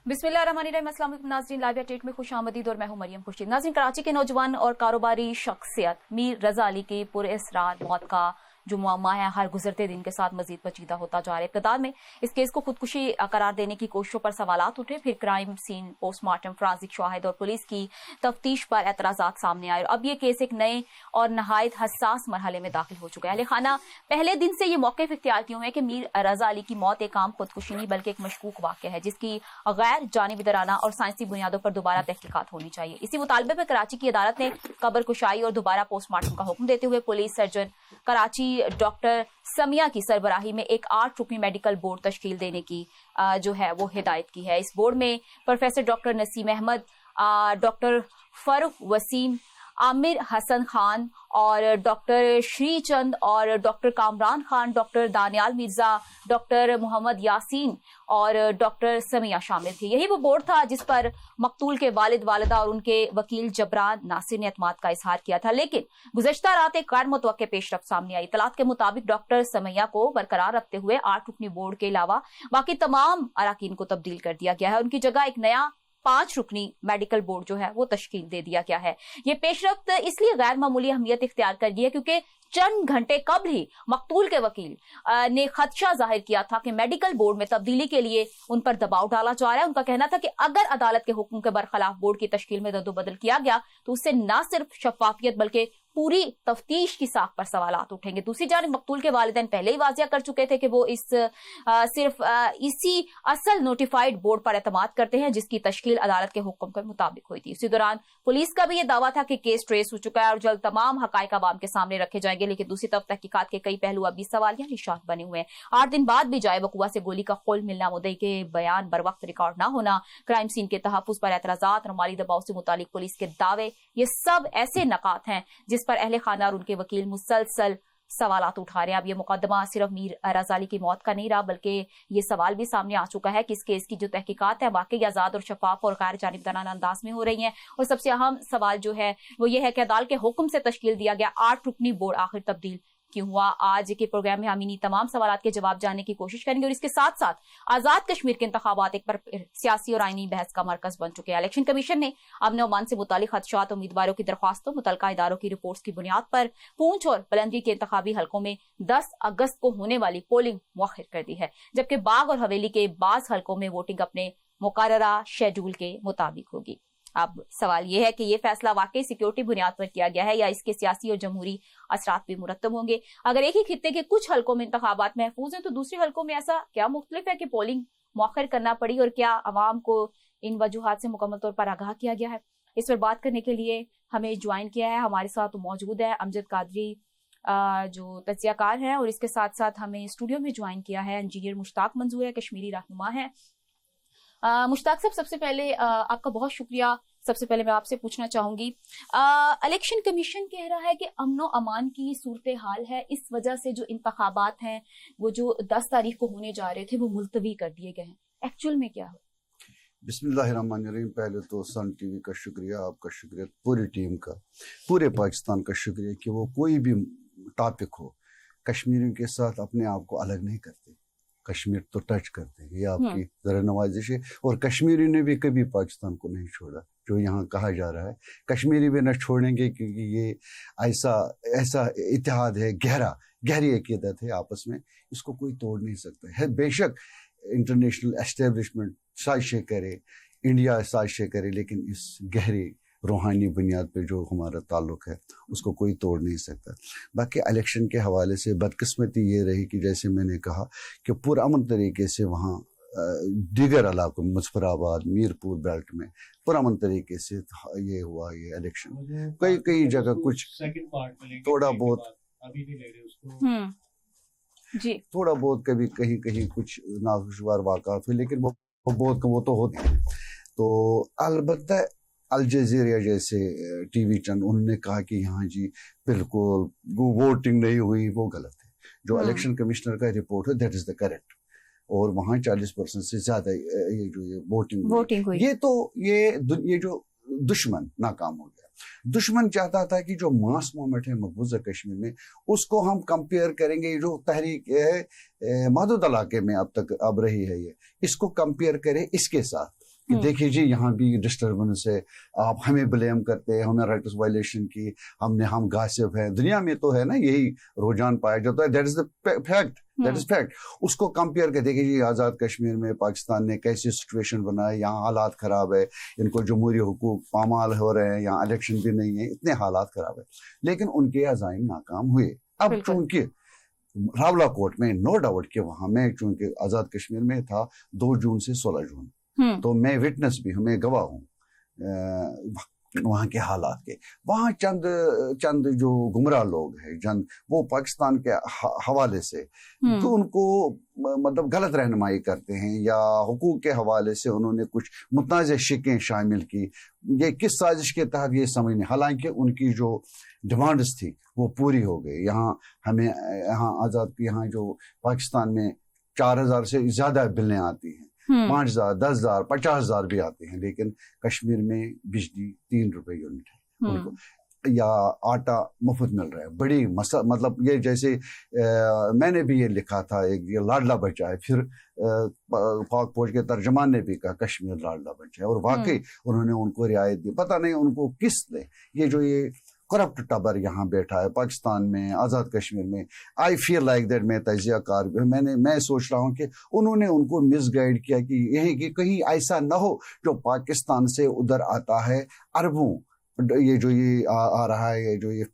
बिस्मिल्लाहिर्रहमानिर्रहीम। अस्सलाम वालेकुम नाज़रीन, लाइव अपडेट में खुश आमदीद और मैं हूं मरियम खुर्शीद। नाज़रीन, कराची के नौजवान और कारोबारी शख्सियत मीर रजा अली की पुरअसरार मौत का जो मुअम्मा है हर गुजरते दिन के साथ मजीद पेचीदा होता जा रहा है। इब्तिदा में इस केस को खुदकुशी करार देने की कोशिशों पर सवालात उठे, फिर क्राइम सीन, पोस्टमार्टम, फॉरेंसिक शवाहिद और पुलिस की तफ्तीश पर एतराजात सामने आए और अब ये केस एक नए और नहायत हसास मरहले में दाखिल हो चुका है। अहले खाना पहले दिन से ये मौक़िफ़ इख्तियार किए हुए हैं कि मीर रजा अली की मौत एक आम खुदकुशी नहीं बल्कि एक मशकूक वाक़या है जिसकी गैर जानिबदाराना और साइंसी बुनियादों पर दोबारा तहकीकात होनी चाहिए। इसी मुतालबे पर कराची की अदालत ने कब्र कुशाई और दोबारा पोस्टमार्टम का हुक्म देते हुए police surgeon Karachi doctor Samiya की सरबराही में एक 8 रुकनी मेडिकल बोर्ड तश्कील देने की जो है वो हिदायत की है। इस बोर्ड में professor doctor Naseem Ahmed, doctor Farooq Waseem, Aamir Hasan Khan और डॉक्टर श्रीचंद और doctor Kamran Khan, doctor Daniyal Mirza, doctor Mohammad Yaseen और डॉक्टर समिया शामिल थे। यही वो बोर्ड था जिस पर मकतूल के वालिद, वालिदा और उनके वकील जबरान नासिर ने एतमाद का इजहार किया था। लेकिन गुज़श्ता रात एक गैर मुतवक्के पेशरफ्त सामने आई। इतलात के मुताबिक डॉक्टर समिया को बरकरार रखते हुए 8 रुकनी बोर्ड के अलावा बाकी तमाम अराकीन को तब्दील कर दिया गया है। उनकी जगह एक नया 5 रुकनी मेडिकल बोर्ड जो है वो तश्कील दे दिया गया है। ये पेशरफ्त इसलिए गैर मामूली अहमियत इख्तियार कर गई है क्योंकि चंद घंटे कबल ही मकतूल के वकील ने खदशा जाहिर किया था कि मेडिकल बोर्ड में तब्दीली के लिए उन पर दबाव डाला जा रहा है। उनका कहना था कि अगर अदालत के हुक्म के बरखिलाफ बोर्ड की तश्कील में रद्दोबदल किया गया तो उससे न सिर्फ शफाफियत बल्कि पूरी तफ्तीश की साख पर सवालात उठेंगे। दूसरी जानिब मकतूल के वालिदैन पहले ही वाजिया कर चुके थे कि वो सिर्फ इसी असल नोटिफाइड बोर्ड पर एतमाद करते हैं जिसकी तश्कील अदालत के हुक्म के मुताबिक हुई थी। इसी दौरान पुलिस का भी ये दावा था कि केस ट्रेस हो चुका है और जल्द तमाम हकायक अवाम के सामने रखे जाएंगे। लेकिन दूसरी तरफ तहकीकात के कई पहलू अभी सवालिया निशान बने हुए हैं। 8 दिन बाद भी जाए वकुआ से गोली का खोल मिलना, मुद्दई के बयान बर वक्त रिकॉर्ड न होना, क्राइम सीन के तहफ्फुज पर एतराजात और माली दबाव से मुतालिक पुलिस के दावे, ये सब ऐसे नकात हैं जिस पर अहले खाना और उनके वकील मुसलसल सवालात उठा रहे हैं। अब ये मुकदमा सिर्फ मीर रजा अली की मौत का नहीं रहा बल्कि ये सवाल भी सामने आ चुका है कि इस केस की जो तहकीकात है वाकई आजाद और शफाफ और गैर जानिबदाराना अंदाज में हो रही हैं। और सबसे अहम सवाल जो है वो ये है कि अदालत के हुक्म से तश्कील दिया गया 8 रुकनी बोर्ड आखिर तब्दील क्यों हुआ। आज के प्रोग्राम में हम इन्हीं तमाम सवालात के जवाब जानने की कोशिश करेंगे और इसके साथ साथ आजाद कश्मीर के इंतखाबात एक बार सियासी और आईनी बहस का मरकज बन चुके हैं। इलेक्शन कमीशन ने अमन अमान से मुतालिक खदशात, उम्मीदवारों की दरख्वास्तों, मुतलका इदारों की रिपोर्ट्स की बुनियाद पर पूंछ और बुलंदी के इंतखाबी हलकों में 10 अगस्त को होने वाली पोलिंग मुअख्खर कर दी है, जबकि बाग और हवेली के बाज हलकों में वोटिंग अपने मुकर्ररा शेड्यूल के मुताबिक होगी। अब सवाल यह है कि यह फैसला वाकई सिक्योरिटी बुनियाद पर किया गया है या इसके सियासी और जमहूरी असरात भी मुरत्तब होंगे। अगर एक ही खित्ते के कुछ हलकों में इंतखाबात महफूज हैं तो दूसरे हलकों में ऐसा क्या मुख्तलिफ है कि पोलिंग मुअख्खर करना पड़ी और क्या अवाम को इन वजूहात से मुकम्मल तौर पर आगाह किया गया है। इस पर बात करने के लिए हमें ज्वाइन किया है, हमारे साथ मौजूद है अमजद कादरी जो तज्जियाकार हैं और इसके साथ साथ हमें स्टूडियो में ज्वाइन किया है इंजीनियर मुश्ताक मंजूर है, कश्मीरी रहनुमा है। मुश्ताक साहब, सबसे पहले आपका बहुत शुक्रिया। सबसे पहले मैं आपसे पूछना चाहूंगी, इलेक्शन कमीशन कह रहा है कि अमनो अमान की सूरत हाल है, इस वजह से जो इंतखाबात हैं वो जो 10 तारीख को होने जा रहे थे वो मुलतवी कर दिए गए हैं। एक्चुअल में क्या हो? बिस्मिल्लाहिर्रहमानिर्रहीम। पहले तो सन टीवी का शुक्रिया, आपका शुक्रिया, पूरी टीम का, पूरे पाकिस्तान का शुक्रिया कि वो कोई भी टॉपिक हो कश्मीरियों के साथ अपने आप को अलग नहीं करते, कश्मीर तो टच करते हैं। ये आपकी ज़रा नवाजिश है। और कश्मीरी ने भी कभी पाकिस्तान को नहीं छोड़ा, जो यहाँ कहा जा रहा है। कश्मीरी भी न छोड़ेंगे क्योंकि ये ऐसा इत्तेहाद है, गहरी अकीदत है आपस में, इसको कोई तोड़ नहीं सकता है। बेशक इंटरनेशनल एस्टेब्लिशमेंट साजिशें करे, इंडिया साजिशें करे, लेकिन इस गहरी रूहानी बुनियाद पे जो हमारा ताल्लुक है उसको कोई तोड़ नहीं सकता। बाकी इलेक्शन के हवाले से बदकिस्मती ये रही कि जैसे मैंने कहा कि पुरअमन तरीके से वहाँ दीगर इलाकों में, मुजफ्फराबाद, मीरपुर बेल्ट में पुरअमन तरीके से ये हुआ ये इलेक्शन। कई जगह कुछ थोड़ा बहुत जी थोड़ा बहुत कभी कहीं कुछ नाखुशगवार वाक़ात हुए, लेकिन वो तो होते हैं। तो अलबत्ता अल जज़ीरा जैसे टीवी चैनल उन्होंने कहा कि यहाँ जी बिल्कुल वोटिंग नहीं हुई, वो गलत है। जो इलेक्शन कमिश्नर का रिपोर्ट है दैट इज द करेक्ट, और वहाँ 40% से ज्यादा ये वोटिंग हुई। ये जो दुश्मन नाकाम हो गया। दुश्मन चाहता था कि जो मास मूवमेंट है मकबूजा कश्मीर में उसको हम कंपेयर करेंगे, जो तहरीक है महदूद इलाके में अब रही है, ये इसको कंपेयर करें इसके साथ कि देखिए जी यहाँ भी डिस्टर्बेंस है, आप हमें ब्लेम करते हैं, हमें राइट्स वायलेशन की, हम गासिब हैं। दुनिया में तो है ना, यही रुझान पाया जाता है, that is the fact, that is fact. उसको कंपेयर कर देखिए जी आज़ाद कश्मीर में पाकिस्तान ने कैसी सिचुएशन बनाई, यहाँ हालात ख़राब है, इनको जमहूरी हुकूक पामाल हो रहे हैं, यहाँ इलेक्शन भी नहीं है, इतने हालात ख़राब है, लेकिन उनके अज़ाइम नाकाम हुए। अब चूंकि रावला कोर्ट में नो डाउट कि वहाँ मैं चूंकि आज़ाद कश्मीर में था 2 जून से 16 जून, तो मैं विटनेस भी हूँ, मैं गवाह हूँ वहाँ के हालात के। वहाँ चंद जो गुमराह लोग हैं, चंद वो पाकिस्तान के हवाले से तो उनको मतलब गलत रहनुमाई करते हैं, या हुकूक के हवाले से उन्होंने कुछ मुतनाज़ शिकें शामिल की। ये किस साजिश के तहत ये समझ नहीं, हालांकि उनकी जो डिमांड्स थी वो पूरी हो गई। यहाँ आज़ाद यहाँ जो पाकिस्तान में 4000 से ज़्यादा बिलें आती हैं, 5000, 10,000, 50,000 भी आते हैं, लेकिन कश्मीर में बिजली 3 रुपए यूनिट है उनको, या आटा मुफ्त मिल रहा है। बड़ी मतलब ये जैसे मैंने भी ये लिखा था, एक ये लाडला बच्चा है, फिर पाक फौज के तर्जमान ने भी कहा कश्मीर लाडला बच्चा है, और वाकई उन्होंने उनको रियायत दी। पता नहीं उनको किस ने, ये करप्ट टबर यहाँ बैठा है पाकिस्तान में, आज़ाद कश्मीर में। आई फील लाइक दैट, मैं तजिया कार भी मैं सोच रहा हूँ कि उन्होंने उनको मिसगाइड किया कि यही कि कहीं ऐसा न हो जो पाकिस्तान से उधर आता है अरबों, ये जो ये आ रहा है, ये जो ये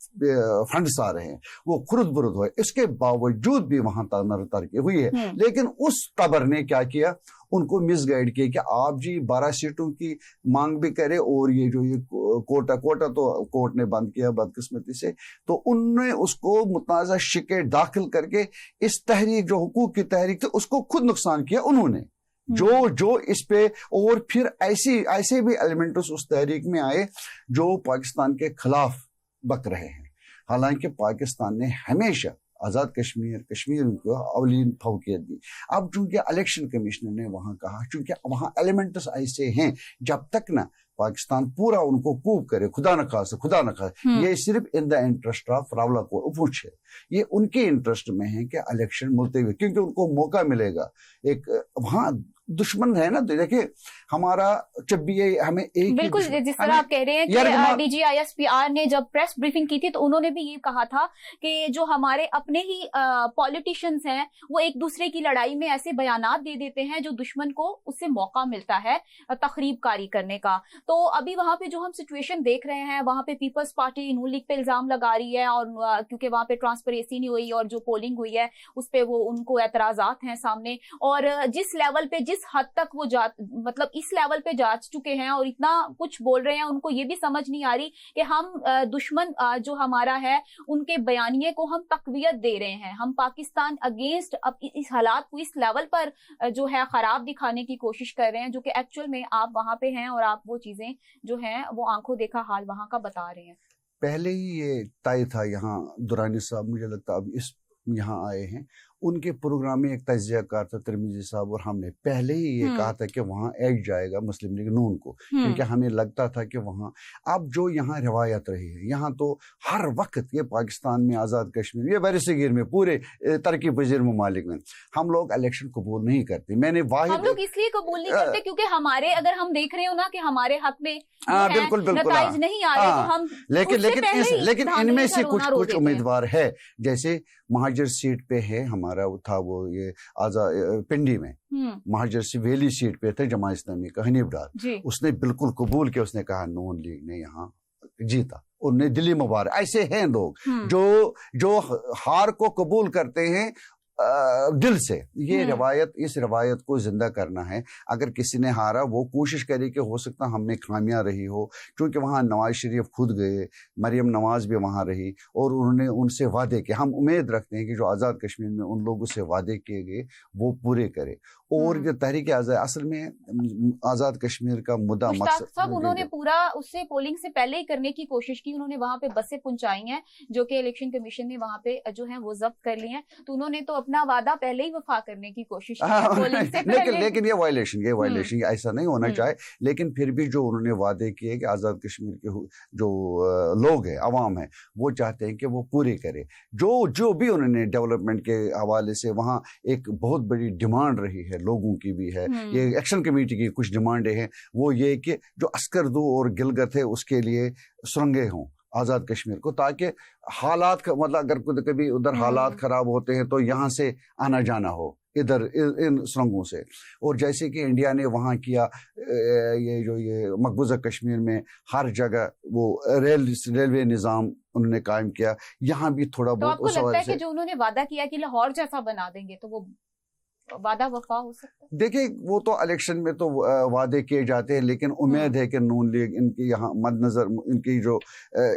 फंड्स आ रहे हैं वो खुरुद बुरुद हो। इसके बावजूद भी वहां तरक्की हुई है, लेकिन उस टबर ने क्या किया, उनको मिसगाइड किया कि आप जी 12 सीटों की मांग भी करें, और ये जो ये कोटा तो कोर्ट ने बंद किया बदकिस्मती से, तो उनने उसको मुतनाज़ा शिके दाखिल करके इस तहरीक जो हुकूक की तहरीक थी उसको खुद नुकसान किया उन्होंने, जो इस पे। और फिर ऐसे भी एलिमेंट्स उस तहरीक में आए जो पाकिस्तान के खिलाफ बक रहे हैं। हालांकि पाकिस्तान ने हमेशा आज़ाद कश्मीर को अवलीन फौकियत दी। अब चूंकि इलेक्शन कमिश्नर ने वहां कहा, चूंकि वहां एलिमेंट्स ऐसे हैं, जब तक ना पाकिस्तान पूरा उनको कूब करे, खुदा न खासे, ये सिर्फ in the interest of Rawla को पूछे, ये उनके इंटरेस्ट में है कि इलेक्शन मुलतवी, क्योंकि उनको मौका मिलेगा। एक वहां दुश्मन है ना, देखिए हमारा जब भी ये हमें एक बिल्कुल जिस तरह आप कह रहे हैं कि डीजी ISPR ने जब प्रेस ब्रीफिंग की थी तो उन्होंने भी ये कहा था कि जो हमारे अपने ही पॉलिटिशियंस हैं वो एक दूसरे की लड़ाई में ऐसे बयानात दे देते हैं जो दुश्मन को उससे मौका मिलता है तखरीबकारी करने का। तो अभी वहां पे जो हम सिचुएशन देख रहे हैं, वहां पे पीपल्स पार्टी नून लीग पे इल्जाम लगा रही है, और क्योंकि वहां पे ट्रांसपेरेंसी नहीं हुई और जो पोलिंग हुई है उस पे वो उनको एतराजात हैं सामने, और जिस लेवल पे जिस हद तक वो मतलब इस लेवल पे जा चुके हैं और इतना कुछ बोल रहे हैं, उनको ये भी समझ नहीं आ रही कि हम दुश्मन जो हमारा है उनके बयानिए को हम तकवीयत दे रहे हैं, हम पाकिस्तान अगेंस्ट अब इस हालात को इस लेवल पर जो है खराब दिखाने की कोशिश कर रहे हैं, जो कि एक्चुअल में आप वहां पे हैं और आप वो चीजें जो हैं वो आंखों देखा हाल वहां का बता रहे हैं। पहले ही ये तय था, यहाँ दुरानी साहब मुझे लगता अब इस यहाँ आए हैं, उनके प्रोग्राम में एक तजियाकार था तिरमिजी साहब, और हमने पहले ही ये कहा था कि वहाँ ऐड जाएगा मुस्लिम लीग नून को, क्योंकि हमें लगता था कि वहाँ अब जो यहाँ रिवायत रही है, यहाँ तो हर वक्त ये पाकिस्तान में आज़ाद कश्मीर ये बरसगीर में पूरे तरक्की पजीर ममालिक में हम लोग इलेक्शन कबूल नहीं करते। मैंने हम लोग इसलिए कबूल नहीं करते क्योंकि हमारे, अगर हम देख रहे हो ना कि हमारे हक में बिल्कुल नताइज नहीं आ रहे, तो हम लेकिन इनमें से कुछ उम्मीदवार है, जैसे महाजर सीट पे है हमारा था वो ये आज़ाद पिंडी में महाजर से वेली सीट पे थे जमात इस्लामी का हनीफ डार, उसने बिल्कुल कबूल किया, उसने कहा नून लीग ने यहाँ जीता, उन्हें दिल्ली मुबारक। ऐसे हैं लोग जो हार को कबूल करते हैं दिल से। ये रिवायत, इस रिवायत को जिंदा करना है। अगर किसी ने हारा वो कोशिश करे कि हो सकता हम में खामियां रही हो, क्योंकि वहाँ नवाज शरीफ खुद गए, मरियम नवाज भी वहाँ रही, और उन्होंने उनसे वादे किए। हम उम्मीद रखते हैं कि जो आज़ाद कश्मीर में उन लोगों से वादे किए गए वो पूरे करे। और ये तहरीक आज़ाद असल में आज़ाद कश्मीर का मुद्दा मकसद सब उन्होंने पूरा उससे पोलिंग से पहले ही करने की कोशिश की। उन्होंने वहां पे बसें पहुंचाई हैं जो कि इलेक्शन कमीशन ने वहां पे जो है वो जब्त कर ली हैं। तो उन्होंने तो अपना वादा पहले ही वफा करने की कोशिश की है, पोलिंग से पहले। लेकिन ये वायलेशन ऐसा नहीं होना चाहिए। लेकिन फिर भी जो उन्होंने वादे किए कि आज़ाद कश्मीर के जो लोग हैं, अवाम है, वो चाहते हैं कि वो पूरे करे। जो भी उन्होंने डेवलपमेंट के हवाले से वहाँ एक बहुत बड़ी डिमांड रही है, लोगों की भी है, ये एक्शन कमेटी की कुछ डिमांडें हैं, वो ये कि जो अस्करदू और गिलगित है उसके लिए सुरंगें हों आज़ाद कश्मीर को, ताकि हालात मतलब अगर कभी उधर हालात ख़राब होते हैं तो यहाँ से आना जाना हो इधर इन सुरंगों से। और जैसे कि इंडिया ने वहाँ किया, ये मकबूजा कश्मीर में हर जगह वो रेलवे निज़ाम उन्होंने कायम किया, यहाँ भी थोड़ा बहुत। तो आपको लगता है कि जो उन्होंने वादा किया कि लाहौर जैसा बना देंगे, तो वो वादा वफा हो सकता है? देखिए, वो तो इलेक्शन में तो वादे किए जाते हैं, लेकिन उम्मीद है कि नून लीग इनकी यहाँ मद्देनजर इनकी जो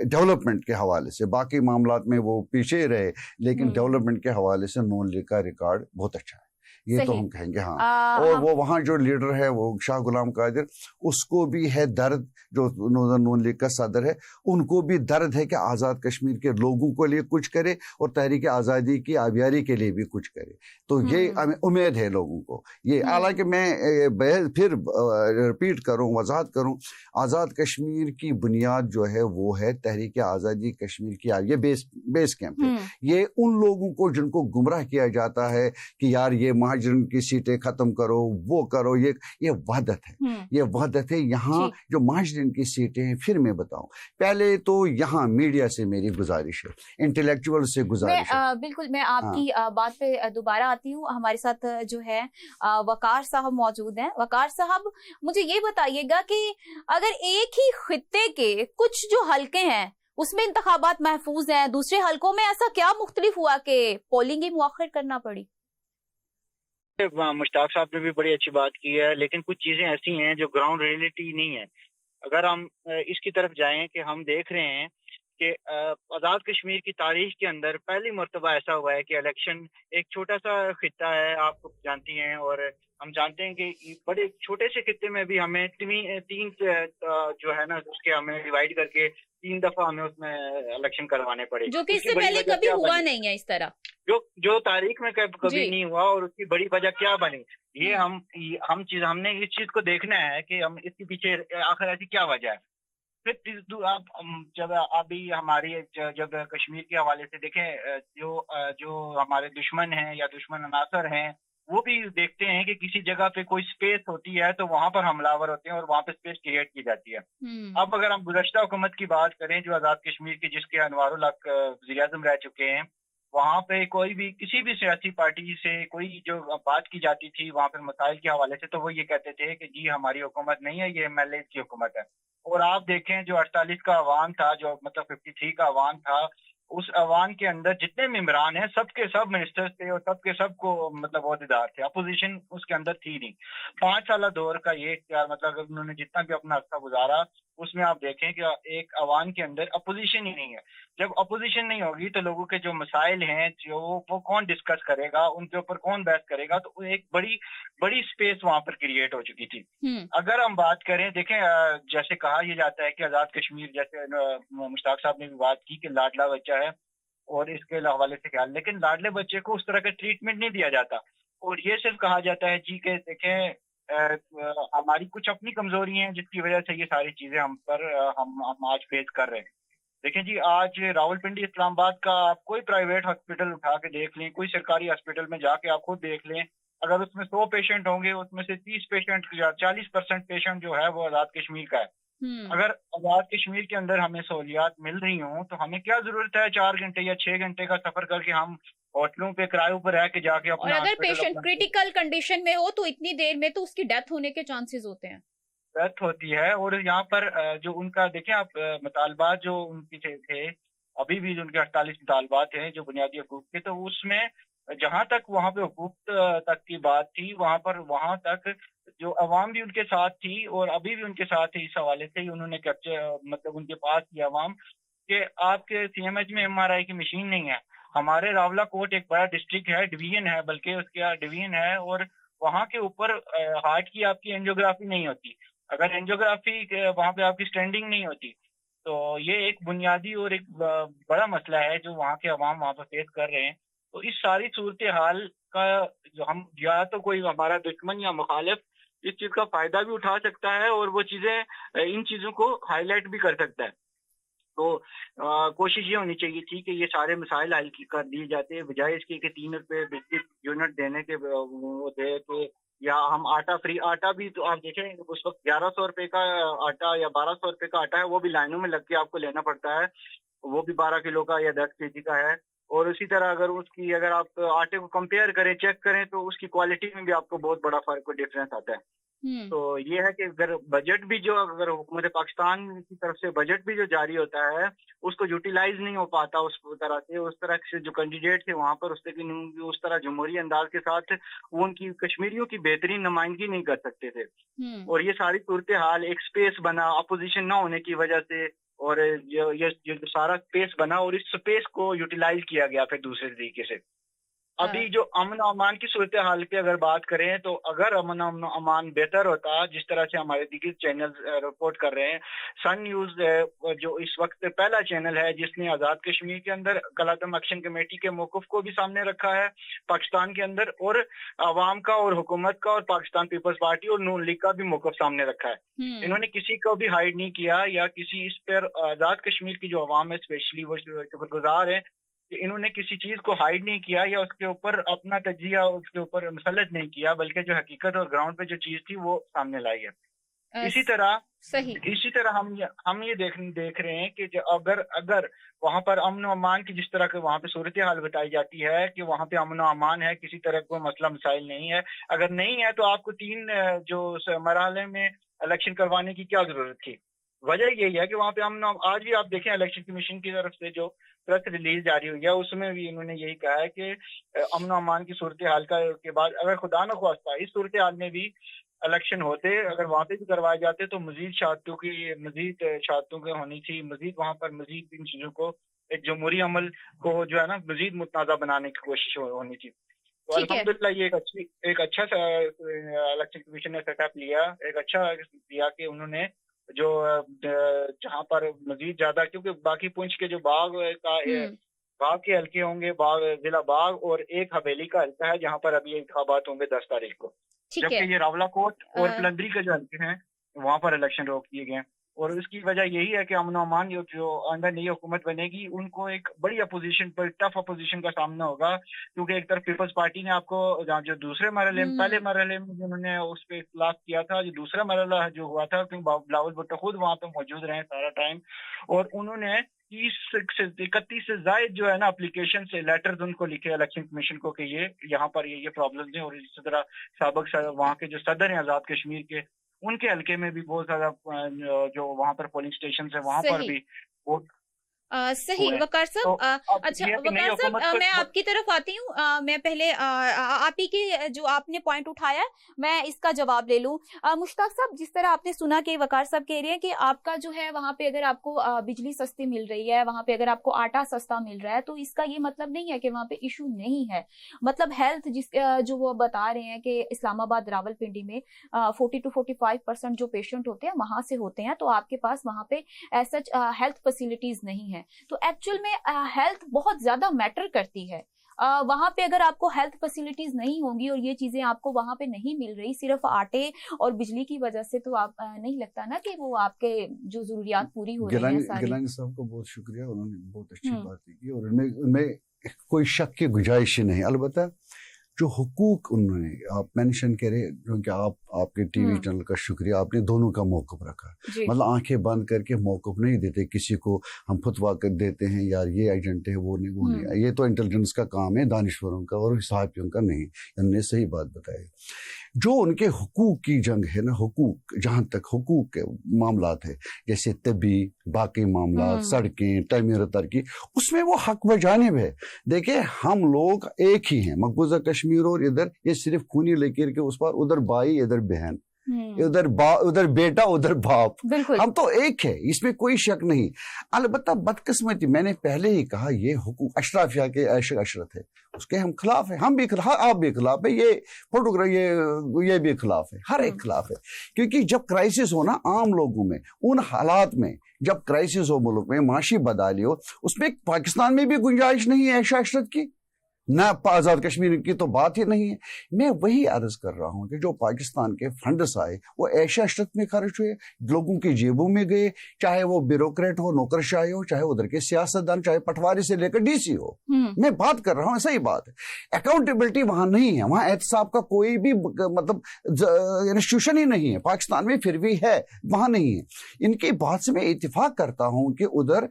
डेवलपमेंट के हवाले से, बाकी मामलात में वो पीछे रहे, लेकिन डेवलपमेंट के हवाले से नून लीग का रिकॉर्ड बहुत अच्छा है, ये तो हम कहेंगे। हाँ, और वो वहाँ जो लीडर है वो शाह गुलाम कादिर, उसको भी है दर्द, जो नून लीग का सदर है, उनको भी दर्द है कि आज़ाद कश्मीर के लोगों के लिए कुछ करे और तहरीक आज़ादी की आबियारी के लिए भी कुछ करे। तो ये उम्मीद है लोगों को। ये हालांकि मैं फिर रिपीट करूं, वजाहत करूं, आज़ाद कश्मीर की बुनियाद जो है वो है तहरीक आज़ादी कश्मीर की, ये बेस कैंप है। ये उन लोगों को जिनको गुमराह किया जाता है कि यार ये महाजन की सीटें खत्म करो, वो करो, ये वहदत है, ये वहदत है। यहाँ जो महाजन की सीटें हैं, फिर मैं बताऊं, पहले तो यहाँ मीडिया से मेरी गुजारिश है, इंटेलेक्चुअल से गुजारिश है। बिल्कुल, मैं आपकी बात पे दोबारा आती हूँ। हमारे साथ जो है वकार साहब मौजूद हैं। वकार साहब, मुझे ये बताइएगा कि अगर एक ही खित्ते के कुछ जो हलके हैं उसमें इंतखाबात महफूज हैं, दूसरे हलकों में ऐसा क्या मुख्तलिफ हुआ कि पोलिंग ही मुअख्खर करना पड़ी? मुश्ताक साहब ने भी बड़ी अच्छी बात की है, लेकिन कुछ चीजें ऐसी हैं जो ग्राउंड रियलिटी नहीं है। अगर हम इसकी तरफ जाएं कि हम देख रहे हैं कि आज़ाद कश्मीर की तारीख के अंदर पहली मर्तबा ऐसा हुआ है कि इलेक्शन, एक छोटा सा खित्ता है, आप जानती हैं, और हम जानते हैं कि बड़े छोटे से खित्ते में भी हमें तीन जो है ना उसके हमें डिवाइड करके 3 दफा हमें उसमें इलेक्शन करवाने पड़े, जो कि इससे पहले कभी हुआ नहीं है इस तरह, जो तारीख में कभी नहीं हुआ। और उसकी बड़ी वजह क्या बनी, ये हमने इस चीज को देखना है कि हम इसके पीछे आखिर ऐसी क्या वजह है। फिर आप जब अभी हमारी जब कश्मीर के हवाले से देखें, जो हमारे दुश्मन हैं या दुश्मन अनासर हैं, वो भी देखते हैं कि किसी जगह पे कोई स्पेस होती है तो वहां पर हमलावर होते हैं और वहां पे स्पेस क्रिएट की जाती है। अब अगर हम गुज़श्ता हुकूमत की बात करें, जो आज़ाद कश्मीर की, जिसके अनवारुल हक वज़ीर आज़म रह चुके हैं, वहां पे कोई भी किसी भी सियासी पार्टी से कोई जो बात की जाती थी वहां पर मसाइल के हवाले से, तो वो ये कहते थे कि जी हमारी हुकूमत नहीं है, ये MLA की हुकूमत है। और आप देखें जो 48 का अवान था, जो मतलब 53 का अवान था, उस अवान के अंदर जितने मेंबरान हैं सबके सब मिनिस्टर्स थे और सबके सब को मतलब ओहदेदार थे, अपोजिशन उसके अंदर थी नहीं। 5 साल दौर का ये मतलब उन्होंने जितना भी अपना अर्सा गुजारा, उसमें आप देखें कि एक अवान के अंदर अपोजिशन ही नहीं है। जब अपोजिशन नहीं होगी तो लोगों के जो मसाइल हैं जो वो कौन डिस्कस करेगा, उनके ऊपर कौन बहस करेगा, तो एक बड़ी स्पेस वहां पर क्रिएट हो चुकी थी। अगर हम बात करें, देखें जैसे कहा यह जाता है कि आज़ाद कश्मीर, जैसे मुश्ताक साहब ने भी बात की कि लाडला बच्चा है और इसके हवाले से ख्याल, लेकिन लाडले बच्चे को उस तरह का ट्रीटमेंट नहीं दिया जाता और ये सिर्फ कहा जाता है जी के देखें हमारी कुछ अपनी कमजोरी हैं जिसकी वजह से ये सारी चीजें हम आज फेस कर रहे हैं। देखें जी, आज रावलपिंडी इस्लामाबाद का आप कोई प्राइवेट हॉस्पिटल उठा के देख लें, कोई सरकारी हॉस्पिटल में जाके आप खुद देख लें, अगर उसमें 100 पेशेंट होंगे उसमें से 30 पेशेंट या 40% पेशेंट जो है वो आज़ाद कश्मीर का है। अगर आज़ाद कश्मीर के अंदर हमें सहूलियात मिल रही हों तो हमें क्या जरूरत है 4 घंटे या 6 घंटे का सफर करके हम होटलों पे किराए पर रह के जाके अपना, और अगर पेशेंट क्रिटिकल कंडीशन में हो तो इतनी देर में तो उसकी डेथ होने के चांसेस होते हैं, डेथ होती है। और यहाँ पर जो उनका देखें आप मुतालबात जो उनके थे, अभी भी उनके 48 मुतालबात हैं जो बुनियादी हकूक के, तो उसमें जहाँ तक वहाँ पे हकूक तक की बात थी, वहाँ तक जो अवाम भी उनके साथ थी और अभी भी उनके साथ है। इस हवाले से ही उन्होंने कैप्चर मतलब उनके पास की अवाम कि आपके CMH में MRI की मशीन नहीं है। हमारे रावला कोट एक बड़ा डिस्ट्रिक्ट है, डिवीजन है, बल्कि उसका डिवीजन है, और वहाँ के ऊपर हार्ट की आपकी एंजियोग्राफी नहीं होती। अगर एंजियोग्राफी वहाँ पे आपकी स्टैंडिंग नहीं होती तो ये एक बुनियादी और एक बड़ा मसला है जो वहाँ के अवाम वहाँ पर फेस कर रहे हैं। تو اس ساری صورتحال کا جو ہم یا تو کوئی ہمارا دشمن یا مخالف اس چیز کا فائدہ بھی اٹھا سکتا ہے اور وہ چیزیں ان چیزوں کو ہائی لائٹ بھی کر سکتا ہے. تو کوشش یہ ہونی چاہیے تھی کہ یہ سارے مسائل حل کر دیے جاتے بجائے اس کے کہ 3 روپے بجلی یونٹ دینے کے وہ دے کہ یا ہم آٹا فری. آٹا بھی تو آپ دیکھیں اس وقت 1100 روپے کا آٹا یا 1200 روپے کا آٹا ہے, وہ بھی لائنوں میں لگ کے آپ کو لینا پڑتا ہے, وہ بھی 12 کلو کا یا 10 kg کا ہے. اور اسی طرح اگر آپ آٹے کو کمپیئر کریں, چیک کریں تو اس کی کوالٹی میں بھی آپ کو بہت بڑا فرق اور ڈفرینس آتا ہے. تو یہ ہے کہ اگر بجٹ بھی اگر حکومت پاکستان کی طرف سے بجٹ بھی جو جاری ہوتا ہے اس کو یوٹیلائز نہیں ہو پاتا اس طرح سے جو کینڈیڈیٹ تھے وہاں پر اس طرح جمہوری انداز کے ساتھ وہ ان کی کشمیریوں کی بہترین نمائندگی نہیں کر سکتے تھے. اور یہ ساری صورتحال ایک سپیس بنا اپوزیشن نہ ہونے کی وجہ سے, اور یہ سارا سپیس بنا اور اس سپیس کو یوٹیلائز کیا گیا پھر دوسرے طریقے سے. ابھی جو امن و امان کی صورتحال کی اگر بات کریں تو اگر امن و امان بہتر ہوتا, جس طرح سے ہمارے دیگر چینل رپورٹ کر رہے ہیں, سن نیوز جو اس وقت پہلا چینل ہے جس نے آزاد کشمیر کے اندر کالعدم ایکشن کمیٹی کے موقف کو بھی سامنے رکھا ہے پاکستان کے اندر, اور عوام کا اور حکومت کا اور پاکستان پیپلز پارٹی اور نون لیگ کا بھی موقف سامنے رکھا ہے. انہوں نے کسی کو بھی ہائیڈ نہیں کیا یا کسی اس پر آزاد کشمیر کی جو عوام ہے اسپیشلی وہ شکر گزار ہیں کہ انہوں نے کسی چیز کو ہائیڈ نہیں کیا یا اس کے اوپر اپنا تجزیہ اس کے اوپر مسلط نہیں کیا, بلکہ جو حقیقت اور گراؤنڈ پہ جو چیز تھی وہ سامنے لائی ہے. اسی طرح ہم یہ دیکھ رہے ہیں کہ اگر وہاں پر امن و امان کی جس طرح کے وہاں پہ صورتحال بتائی جاتی ہے کہ وہاں پہ امن و امان ہے, کسی طرح کا مسئلہ مسائل نہیں ہے, اگر نہیں ہے تو آپ کو 3 جو مرحلے میں الیکشن کروانے کی کیا ضرورت تھی؟ وجہ یہی ہے کہ وہاں پہ آج بھی آپ دیکھیں الیکشن کمیشن کی طرف سے جو پریس ریلیز جاری ہوئی ہے اس میں بھی انہوں نے یہی کہا ہے کہ امن و امان کی صورتحال کے بعد اگر خدا نخواستہ اس صورتحال میں بھی الیکشن ہوتے, اگر وہاں پہ بھی کروائے جاتے تو مزید شہادتوں کی ہونی چاہیے, مزید ان چیزوں کو ایک جمہوری عمل کو جو ہے نا مزید متنازع بنانے کی کوشش ہونی چاہیے. تو الحمدللہ یہ ایک اچھا سا الیکشن کمیشن نے سیٹ اپ لیا, ایک اچھا لیا کہ انہوں نے جو جہاں پر مزید زیادہ, کیونکہ باقی پونچھ کے جو باغ کے حلقے ہوں گے, ضلع باغ اور ایک حویلی کا حلقہ ہے جہاں پر ابھی انتخابات ہوں گے 10 تاریخ کو, جبکہ یہ راولا کوٹ اور پلندری کے جو حلقے ہیں وہاں پر الیکشن روک دیے گئے. اور اس کی وجہ یہی ہے کہ امن و امان جو اندر نئی حکومت بنے گی ان کو ایک بڑی اپوزیشن پر ٹف اپوزیشن کا سامنا ہوگا, کیونکہ ایک طرف پیپلز پارٹی نے آپ کو جو دوسرے مرحلے میں پہلے مرحلے میں انہوں نے اس پہ اختلاف کیا تھا, جو دوسرا مرحلہ جو ہوا تھا کیونکہ بلاول بھٹو خود وہاں پہ موجود رہے سارا ٹائم, اور انہوں نے 31 سے زائد جو ہے نا اپلیکیشن سے لیٹرز ان کو لکھے الیکشن کمیشن کو کہ یہاں پر یہ پرابلمز ہیں. اور اسی طرح سابق وہاں کے جو صدر ہیں آزاد کشمیر کے, ان کے حلقے میں بھی بہت زیادہ جو وہاں پر پولنگ اسٹیشن ہے وہاں پر بھی صحیح. وقار صاحب, اچھا وقار صاحب میں آپ کی طرف آتی ہوں. میں پہلے آپ ہی کے جو آپ نے پوائنٹ اٹھایا میں اس کا جواب لے لوں. مشتاق صاحب, جس طرح آپ نے سنا کہ وقار صاحب کہہ رہے ہیں کہ آپ کا جو ہے وہاں پہ اگر آپ کو بجلی سستی مل رہی ہے, وہاں پہ اگر آپ کو آٹا سستا مل رہا ہے, تو اس کا یہ مطلب نہیں ہے کہ وہاں پہ ایشو نہیں ہے. مطلب ہیلتھ جو وہ بتا رہے ہیں کہ اسلام آباد راول پنڈی میں 40 to 45% جو پیشنٹ ہوتے ہیں وہاں سے ہوتے ہیں, تو آپ کے پاس وہاں پہ ایسا ہیلتھ فیسلٹیز نہیں ہے. تو ایکچوئل میں ہیلتھ بہت زیادہ میٹر کرتی ہے. وہاں پہ اگر آپ کو ہیلتھ فیسلٹیز نہیں ہوں گی اور یہ چیزیں آپ کو وہاں پہ نہیں مل رہی صرف آٹے اور بجلی کی وجہ سے, تو آپ نہیں لگتا نا کہ وہ آپ کے جو ضروریات پوری ہو رہی ہیں. گیلانی صاحب کو بہت شکریہ, انہوں نے بہت اچھی باتیں کی اور ان میں کوئی شک کی گنجائش ہی نہیں. البتہ جو حقوق انہوں نے آپ مینشن کرے, کیونکہ آپ کے ٹی وی چینل کا شکریہ, آپ نے دونوں کا موقف رکھا. مطلب آنکھیں بند کر کے موقف نہیں دیتے کسی کو, ہم فتوا کر دیتے ہیں یار یہ ایجنٹ ہے وہ نہیں. یہ تو انٹیلیجنس کا کام ہے, دانشوروں کا اور صحافیوں کا نہیں. انہوں نے صحیح بات بتائی. جو ان کے حقوق کی جنگ ہے نا, حقوق جہاں تک حقوق کے معاملات ہے جیسے طبی باقی معاملات, سڑکیں, تعمیر و ترقی, اس میں وہ حق و جانب ہے. دیکھیں ہم لوگ ایک ہی ہیں, مقبوضہ کشمیر اور ادھر یہ صرف خونی لکیر کے اس پر, ادھر بھائی ادھر بہن, ادھر بیٹا ادھر باپ, ہم تو ایک ہے, اس میں کوئی شک نہیں. البتہ بدقسمتی میں نے پہلے ہی کہا یہ حقوق اشرافیہ کے عشرت ہے, اس کے ہم خلاف ہیں, ہم بھی خلاف, آپ بھی خلاف ہے, یہ فوٹوگراف یہ بھی خلاف ہے, ہر ایک خلاف ہے. کیونکہ جب کرائسس ہو نا عام لوگوں میں, ان حالات میں جب کرائسس ہو ملک میں, معاشی بدحالی ہو, اس میں پاکستان میں بھی گنجائش نہیں ہے عیش عشرت کی. ना आज़ाद कश्मीर की तो बात ही नहीं है। मैं वही अर्ज कर रहा हूँ कि जो पाकिस्तान के फंड्स आए वो ऐशा अशरत में खर्च हुए, लोगों की जेबों में गए, चाहे वो ब्यूरोक्रेट हो, नौकरशाही हो, चाहे उधर के सियासतदान, चाहे पटवारी से लेकर डीसी हो। मैं बात कर रहा हूँ, सही बात है, अकाउंटेबिलिटी वहां नहीं है, वहां एहतसाब का कोई भी मतलब इंस्टीट्यूशन ही नहीं है। पाकिस्तान में फिर भी है, वहां नहीं है। इनकी बात से मैं इत्तेफाक करता हूं कि उधर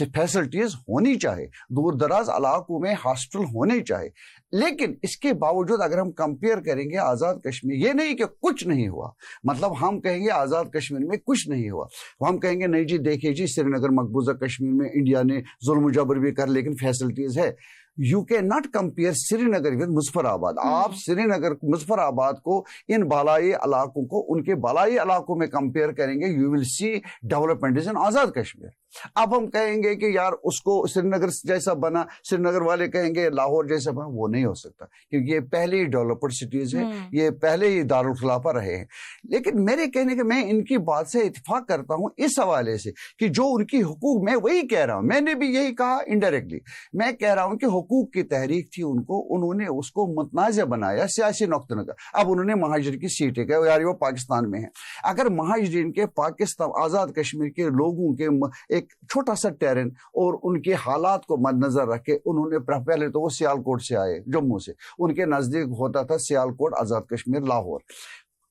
फैसिलिटीज होनी चाहिए, दूर दराज इलाकों में हॉस्पिटल होने चाहिए, लेकिन इसके बावजूद अगर हम कंपेयर करेंगे आजाद कश्मीर, ये नहीं कि कुछ नहीं हुआ, मतलब हम कहेंगे आजाद कश्मीर में कुछ नहीं हुआ, हम कहेंगे नहीं जी देखिए जी श्रीनगर मकबूजा कश्मीर में इंडिया ने जुल्म जबर भी कर लेकिन फैसिलिटीज है। You can not compare Srinagar with Muzaffarabad. आप श्रीनगर मुजफ्फराबाद को इन बालाई इलाकों को उनके बालाई इलाकों में कंपेयर करेंगे, you will see development is in Azad Kashmir. अब हम कहेंगे कि यार उसको श्रीनगर जैसा बना, श्रीनगर वाले कहेंगे लाहौर जैसा बना, वो नहीं हो सकता क्योंकि ये पहले ही डेवलप्ड सिटीज है, ये पहले ही दारुल खिलाफा रहे हैं। लेकिन मेरे कहने के मैं इनकी बात से इत्तेफाक करता हूं इस हवाले से कि जो उनकी हुकूक, मैं वही कह रहा हूं, मैंने भी यही कहा इनडायरेक्टली, मैं कह रहा हूं कि हुकूक की तहरीक थी उन्होंने उसको मुतनाज़ बनाया सियासी नुक्ते नज़र। अब उन्होंने महाजरीन की सीटें कहा यार वो पाकिस्तान में है, अगर महाजरीन के पाकिस्तान आज़ाद कश्मीर के लोगों के एक छोटा सा टेरन और उनके हालात को मद्देनजर रख के उन्होंने पहले तो वो सियालकोट से आए, जम्मू से, उनके नजदीक होता था सियालकोट, आजाद कश्मीर, लाहौर।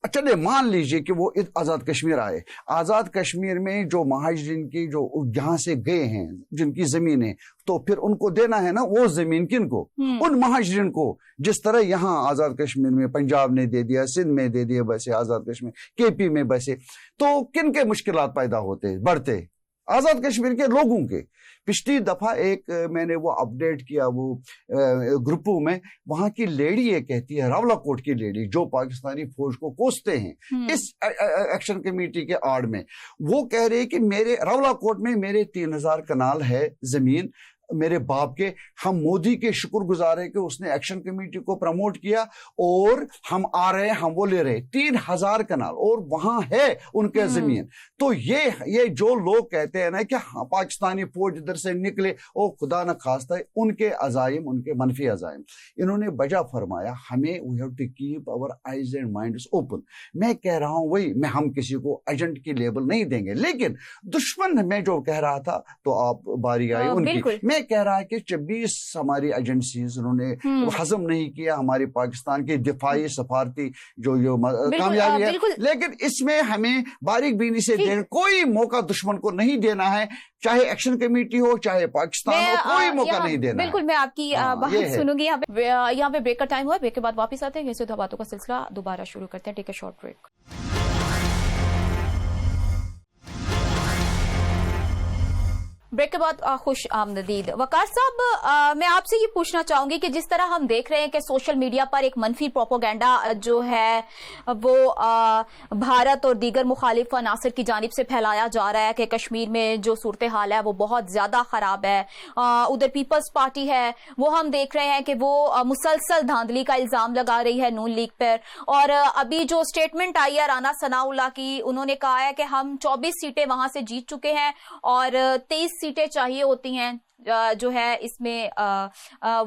चलिए मान लीजिए कि वो आजाद कश्मीर आए, आजाद कश्मीर में जो महाजरीन की जो यहाँ से गए हैं जिनकी जमीन है, तो फिर उनको देना है ना वो जमीन किनको, उन महाजरीन को, जिस तरह यहाँ आजाद कश्मीर में पंजाब ने दे दिया, सिंध में दे दिया बसे, आजाद कश्मीर केपी में बसे, तो किन के मुश्किलात पैदा होते बढ़ते, आजाद कश्मीर के लोगों के। पिछली दफा एक मैंने वो अपडेट किया वो ग्रुपों में, वहां की लेडी ये कहती है, रावलाकोट की लेडी जो पाकिस्तानी फौज को कोसते हैं इस एक्शन कमेटी के आड़ में, वो कह रहे कि मेरे रावलाकोट में मेरे 3000 कनाल है जमीन मेरे बाप के, हम मोदी के शुक्रगुजार है कि उसने एक्शन कमेटी को प्रमोट किया और हम आ रहे हैं, हम वो ले रहे 3000 कनाल और वहां है उनके जमीन। तो ये जो लोग कहते हैं ना कि हाँ पाकिस्तानी फौज इधर से निकले, ओ खुदा न खास्ता उनके अजाइम, उनके मनफी अजाइम, इन्होंने बजा फरमाया हमें we have to keep our eyes and minds open. मैं कह रहा हूं वही, मैं हम किसी को एजेंट की लेबल नहीं देंगे, लेकिन दुश्मन में जो कह रहा था तो आप बारी आई उनकी, मैं कह रहा है कि 26 हमारी एजेंसीज उन्होंने हजम नहीं किया हमारी पाकिस्तान की दिफाई सफारती जो कामयाबी है, लेकिन इसमें हमें बारीक बीनी से कोई मौका दुश्मन को नहीं देना है, चाहे एक्शन कमेटी हो चाहे पाकिस्तान हो, कोई मौका नहीं देना। बिल्कुल मैं आपकी बात सुनूंगी। यहाँ पे ब्रेक का टाइम हुआ, ब्रेक के बाद वापस आते हैं, ऐसे दो बातों का सिलसिला दोबारा शुरू करते हैं। Take a short break. Break के बाद खुश आमदीद। वकार साहब, मैं आपसे ये पूछना चाहूंगी कि जिस तरह हम देख रहे हैं कि सोशल मीडिया पर एक मनफी प्रोपोगेंडा जो है वो भारत और दीगर मुखालिफ अनासर की जानिब से फैलाया जा रहा है कि कश्मीर में जो सूरत हाल है वो बहुत ज्यादा खराब है। उधर पीपल्स पार्टी है वो हम देख रहे हैं कि वो मुसलसल धांधली का इल्जाम लगा रही है नून लीग पर, और अभी जो स्टेटमेंट आई है राना सनाउल्लाह की, उन्होंने कहा है कि हम 24 सीटें वहां से जीत चुके हैं और 23 सीटें चाहिए होती हैं जो है इसमें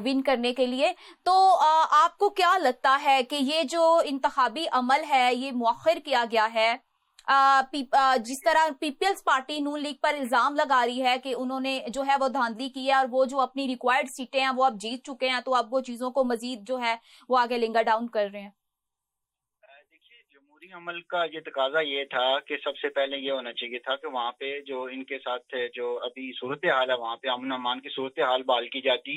विन करने के लिए। तो आपको क्या लगता है कि ये जो इंतखाबी अमल है ये मुअख्खर किया गया है? जिस तरह पीपल्स पार्टी नून लीग पर इल्जाम लगा रही है कि उन्होंने जो है वो धांधली की है और वो जो अपनी रिक्वायर्ड सीटें हैं वो अब जीत चुके हैं, तो अब वो चीजों को मजीद जो है वो आगे लिंगर डाउन कर रहे हैं। अमल का ये तकाजा ये था कि सबसे पहले ये होना चाहिए था कि वहाँ पे जो इनके साथ जो अभी सूरत हाल है वहाँ पे अमन अमान की सूरत हाल बहाल की जाती,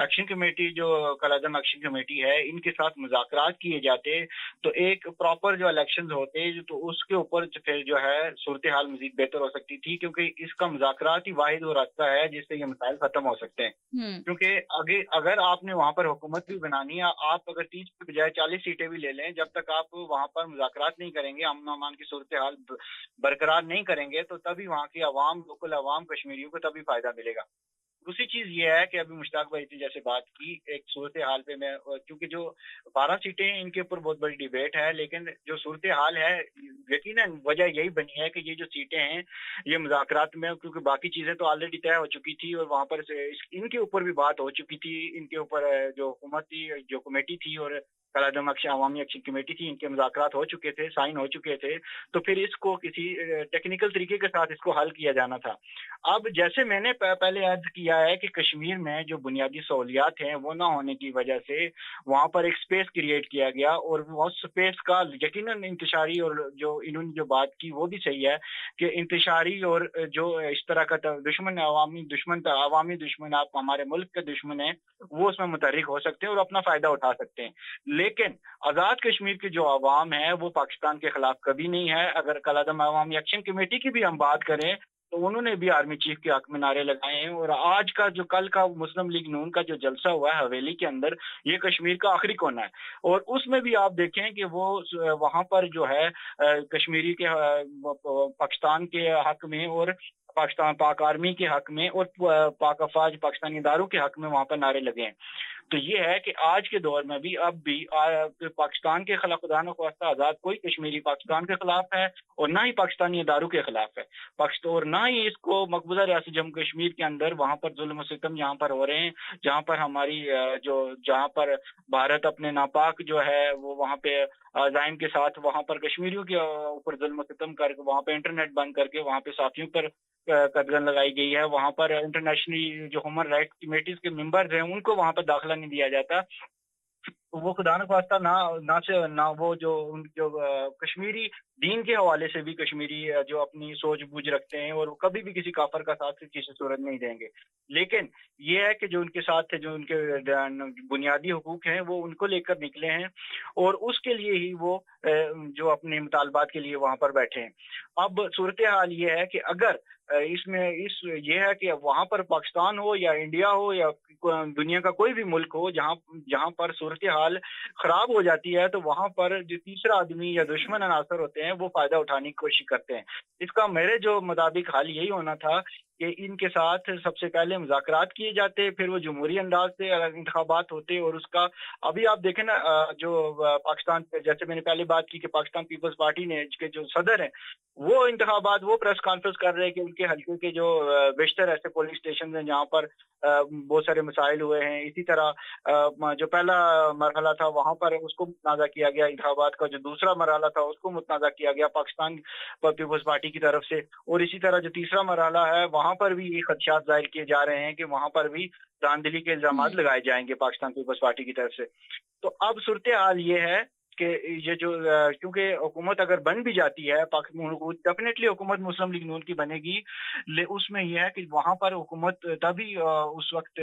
एक्शन कमेटी जो कल-ए-आज़म एक्शन कमेटी है इनके साथ मुज़ाकरात किए जाते, तो एक प्रॉपर जो इलेक्शंस होते तो उसके ऊपर फिर जो है सूरत हाल मजीद बेहतर हो सकती थी, क्योंकि इसका मुज़ाकरात ही वाहिद वो रास्ता है जिससे ये मसाइल खत्म हो सकते हैं। क्योंकि अगर आपने वहाँ पर हुकूमत भी बनानी है, आप अगर 30 के बजाय 40 सीटें भी ले लें, जब तक आप वहाँ पर मुज़ाकरात नहीं करेंगे, अमन अमान की सूरत हाल बरकरार नहीं करेंगे, तो तभी वहाँ की आवाम, लोकल आवाम कश्मीरियों को तभी फायदा मिलेगा। दूसरी चीज ये है कि अभी मुश्ताक भाई ने जैसे बात की, एक सूरत हाल पे मैं, क्योंकि जो 12 सीटें हैं इनके ऊपर बहुत बड़ी डिबेट है, लेकिन जो सूरत हाल है यकीनन वजह यही बनी है कि ये जो सीटें हैं ये मुज़ाकरात में, क्योंकि बाकी चीजें तो ऑलरेडी तय हो चुकी थी और वहां पर इनके ऊपर भी बात हो चुकी थी, इनके ऊपर जो हुकूमत थी, जो कमेटी थी और कलादम अवामी एक्शन कमेटी थी, इनके मुज़ाकरात हो चुके थे, साइन हो चुके थे, तो फिर इसको किसी टेक्निकल तरीके के साथ इसको हल किया जाना था। अब जैसे मैंने पहले अर्ज किया है कि कश्मीर में जो बुनियादी सहूलियात हैं वो ना होने की वजह से वहां पर एक स्पेस क्रिएट किया गया, और वो स्पेस का यकीनन इंतशारी, और जो इन्होंने जो बात की वो भी सही है कि इंतशारी और जो इस तरह का दुश्मन, अवामी दुश्मन, आप हमारे मुल्क के दुश्मन हैं, वो उसमें मुतहरिक हो सकते हैं और अपना फायदा उठा सकते हैं। लेकिन आज़ाद कश्मीर की जो आवाम है वो पाकिस्तान के खिलाफ कभी नहीं है। अगर कलादम अवामी एक्शन कमेटी की भी हम बात करें तो उन्होंने भी आर्मी चीफ के हक में नारे लगाए हैं, और आज का जो कल का मुस्लिम लीग नून का जो जलसा हुआ है हवेली के अंदर, ये कश्मीर का आखिरी कोना है, और उसमें भी आप देखें कि वो वहां पर जो है कश्मीरी के पाकिस्तान के हक में और पाकिस्तान पाक आर्मी के हक में और पाक अफवाज पाकिस्तानी इदारों के हक में वहां पर नारे लगे हैं। तो ये है कि आज के दौर में भी अब भी पाकिस्तान के खिलाफ, खुदा न ख्वास्ता, आज़ाद कोई कश्मीरी पाकिस्तान के खिलाफ है और ना ही पाकिस्तानी इदारों के खिलाफ है पाकिस्तान, और ना ही इसको मकबूजा रियासत जम्मू कश्मीर के अंदर वहां पर जुल्म और सितम जहां पर हो रहे हैं, जहां पर हमारी जहां पर भारत अपने नापाक जो है वो वहां पे जायम के साथ वहां पर कश्मीरियों के ऊपर जुल्म और सितम करके वहां पे इंटरनेट बंद करके वहां पे साथियों पर कदगन लगाई गई है, वहां पर इंटरनेशनली जो ह्यूमन राइट्स कमेटीज के मेंबर्स हैं उनको वहां पर दाखिला नहीं दिया जाता। वो खुदा न ख्वास्ता ना वो जो कश्मीरी दीन के हवाले से भी कश्मीरी जो अपनी सोच बूझ रखते हैं और वो कभी भी किसी काफर का साथ किसी सूरत नहीं देंगे, लेकिन ये है कि जो उनके साथ जो उनके बुनियादी हुकूक हैं वो उनको लेकर निकले हैं और उसके लिए ही वो जो अपने मुतालबात के लिए वहां पर बैठे हैं। अब सूरत हाल ये है कि अगर ये है कि वहां पर पाकिस्तान हो या इंडिया हो या दुनिया का कोई भी मुल्क हो जहां पर सूरत हाल खराब हो जाती है तो वहां पर जो तीसरा आदमी या दुश्मन अनासर होते हैं वो फायदा उठाने की कोशिश करते हैं। इसका मेरे जो मुताबिक हाल यही होना था कि इनके साथ सबसे पहले मुज़ाकरात किए जाते, फिर वो जमहूरी अंदाज से इंतखाबात होते, और उसका अभी आप देखें ना जो पाकिस्तान, जैसे मैंने पहले बात की कि पाकिस्तान पीपल्स पार्टी ने के जो सदर हैं वो इंतखाबात, वो प्रेस कॉन्फ्रेंस कर रहे हैं कि उनके हल्के के जो बेशतर ऐसे पोलिंग स्टेशन हैं जहाँ पर बहुत सारे मसाइल हुए हैं। इसी तरह जो पहला मरहला था वहां पर उसको मुतनाज़ा किया गया, इंतखाबात का जो दूसरा मरहला था उसको मुतनाज़ा किया गया पाकिस्तान पीपल्स पार्टी की तरफ से, और इसी तरह जो तीसरा मरहला है वहां पर भी ये खदशात जाहिर किए जा रहे हैं कि वहां पर भी धांधली के इल्जाम लगाए जाएंगे पाकिस्तान पीपल्स पार्टी की तरफ से। तो अब सूरत हाल ये है कि ये जो क्योंकि हुकूमत अगर बन भी जाती है डेफिनेटली हुकूमत मुस्लिम लीग नून की बनेगी, उसमें यह है कि वहां पर हुकूमत तभी उस वक्त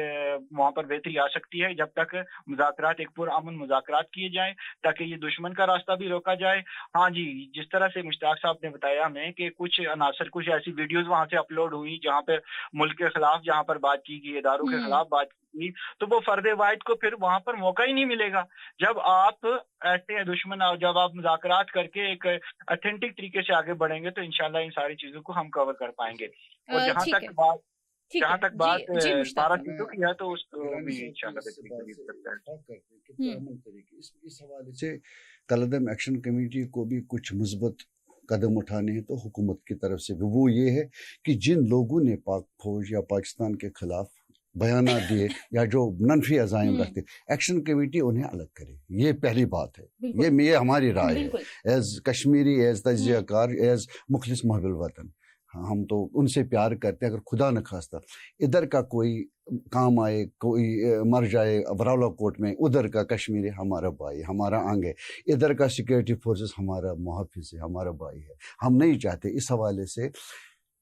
वहां पर बेहतरी आ सकती है जब तक मुज़ाकरात, एक पुरअमन मुज़ाकरात किए जाएं ताकि ये दुश्मन का रास्ता भी रोका जाए। हाँ जी, जिस तरह से मुश्ताक साहब ने बताया हमें कि कुछ अनासर, कुछ ऐसी वीडियोज वहां से अपलोड हुई जहाँ पे मुल्क के खिलाफ जहाँ पर बात की गई, इदारों के खिलाफ बात की, तो वो फर्द वाहिद को फिर वहां पर मौका ही नहीं मिलेगा। जब आप ऐसे दुश्मन, जब आप मुज़ाकरात करके एक ऑथेंटिक तरीके से आगे बढ़ेंगे तो इंशाल्लाह इन सारी चीजों को हम कवर कर पाएंगे। और जहां तक बात 12 सीटों की है तो उसको भी इंशाल्लाह इस हवाले से कलादम एक्शन कमेटी को भी कुछ मुस्बत कदम उठाने हैं तो हुकूमत की तरफ से भी, वो ये है कि जिन लोगों ने पाक फौज या पाकिस्तान के खिलाफ बयाना दिए या जो मनफी अज़ाइम रखते, एक्शन कमेटी उन्हें अलग करे। ये पहली बात है, ये हमारी राय है एज कश्मीरी, एज तजियाकार, एज मुखलिस महबुल वतन। हम तो उनसे प्यार करते हैं। अगर खुदा न खास्ता इधर का कोई काम आए, कोई मर जाए बरावला कोर्ट में, उधर का कश्मीरी हमारा भाई, हमारा अंग है, इधर का सिक्योरिटी फोर्सेस हमारा मुहाफिज है, हमारा भाई है। हम नहीं चाहते। इस हवाले से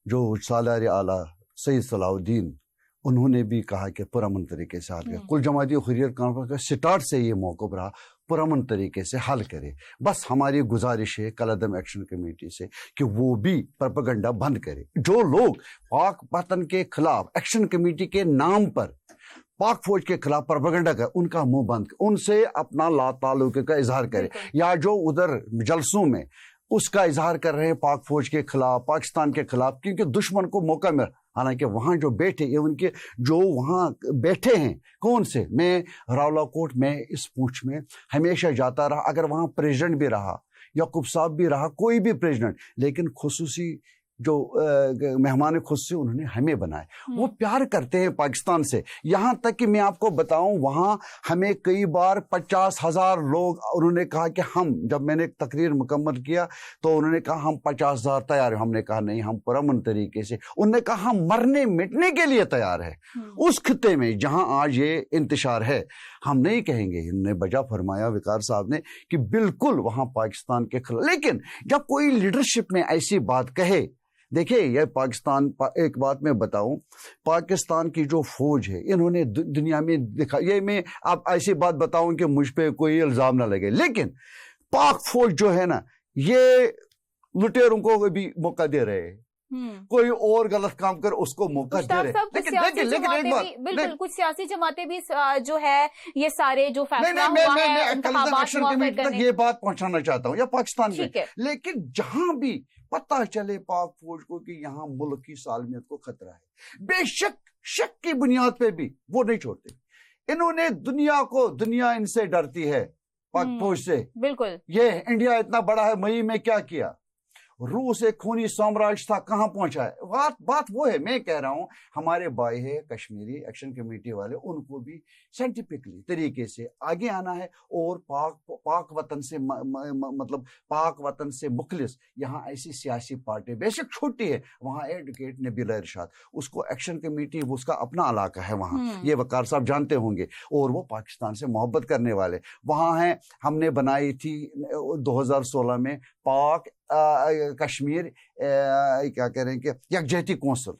जो सालार आला सैयद सलाउद्दीन, उन्होंने भी कहा कि पुरअमन तरीके से हल करें। कुल जमाती हुर्रियत कॉन्फ्रेंस का स्टार्ट से ये मौक़िफ़ रहा पुरअमन तरीके से हल करे। बस हमारी गुजारिश है कलादम एक्शन कमेटी से कि वो भी प्रोपेगेंडा बंद करे। जो लोग पाक वतन के खिलाफ एक्शन कमेटी के नाम पर पाक फौज के खिलाफ प्रोपेगेंडा कर, उनका मुंह बंद, उनसे अपना ला ताल्लुक़ का इजहार करे, या जो उधर जलसों में اس کا اظہار کر رہے ہیں پاک فوج کے خلاف, پاکستان کے خلاف, کیونکہ دشمن کو موقع مل. حالانکہ وہاں جو بیٹھے, ایون کہ جو وہاں بیٹھے ہیں کون سے, میں راولا کوٹ میں اس پوچھ میں ہمیشہ جاتا رہا. اگر وہاں پریزیڈنٹ بھی رہا, یعقوب صاحب بھی رہا, کوئی بھی پریزیڈنٹ, لیکن خصوصی جو مہمان خصوصی انہوں نے ہمیں بنائے. وہ پیار کرتے ہیں پاکستان سے. یہاں تک کہ میں آپ کو بتاؤں, وہاں ہمیں کئی بار 50,000 لوگ, انہوں نے کہا کہ ہم, جب میں نے تقریر مکمل کیا تو انہوں نے کہا ہم 50,000 تیار ہیں. ہم نے کہا نہیں, ہم پرامن طریقے سے. انہوں نے کہا ہم مرنے مٹنے کے لیے تیار ہے اس خطے میں جہاں آج یہ انتشار ہے. ہم نہیں کہیں گے, انہوں نے بجا فرمایا وقار صاحب نے کہ بالکل وہاں پاکستان کے خلاف. لیکن جب کوئی لیڈرشپ میں ایسی بات کہے, دیکھیں یہ پاکستان, ایک بات میں بتاؤں, پاکستان کی جو فوج ہے انہوں نے دنیا میں دکھا, یہ میں آپ ایسی بات بتاؤں کہ مجھ پہ کوئی الزام نہ لگے, لیکن پاک فوج جو ہے نا, یہ لٹیروں کو بھی موقع دے رہے ہیں. کوئی اور غلط کام کر اس کو موقع دے رہے. بالکل کچھ سیاسی جماعتیں بھی جو ہے یہ سارے جو فیصلہ ہوا ہے انتخابات موافق کرنے, یہ بات پہنچانا چاہتا ہوں یا پاکستان میں, لیکن جہاں بھی پتہ چلے پاک فوج کو کہ یہاں ملک کی سالمیت کو خطرہ ہے, بے شک کی بنیاد پہ بھی وہ نہیں چھوڑتے. انہوں نے دنیا ان سے ڈرتی ہے, پاک فوج سے. بالکل, یہ انڈیا اتنا بڑا ہے, مئی میں کیا کیا, روس ایک خونی سامراج تھا, کہاں پہنچا ہے. بات وہ ہے, میں کہہ رہا ہوں ہمارے بھائی ہے کشمیری ایکشن کمیٹی والے, ان کو بھی سائنٹیفکلی طریقے سے آگے آنا ہے, اور پاک وطن سے مطلب پاک وطن سے مخلص یہاں ایسی سیاسی پارٹی بیشک چھوٹی ہے, وہاں ایڈوکیٹ نبیل ارشاد, اس کو ایکشن کمیٹی, اس کا اپنا علاقہ ہے وہاں, یہ وقار صاحب جانتے ہوں گے, اور وہ پاکستان سے محبت کرنے والے وہاں ہیں. ہم نے بنائی تھی 2016 میں پاک کشمیر کیا کہہ رہے ہیں کہ یکجہتی کونسل,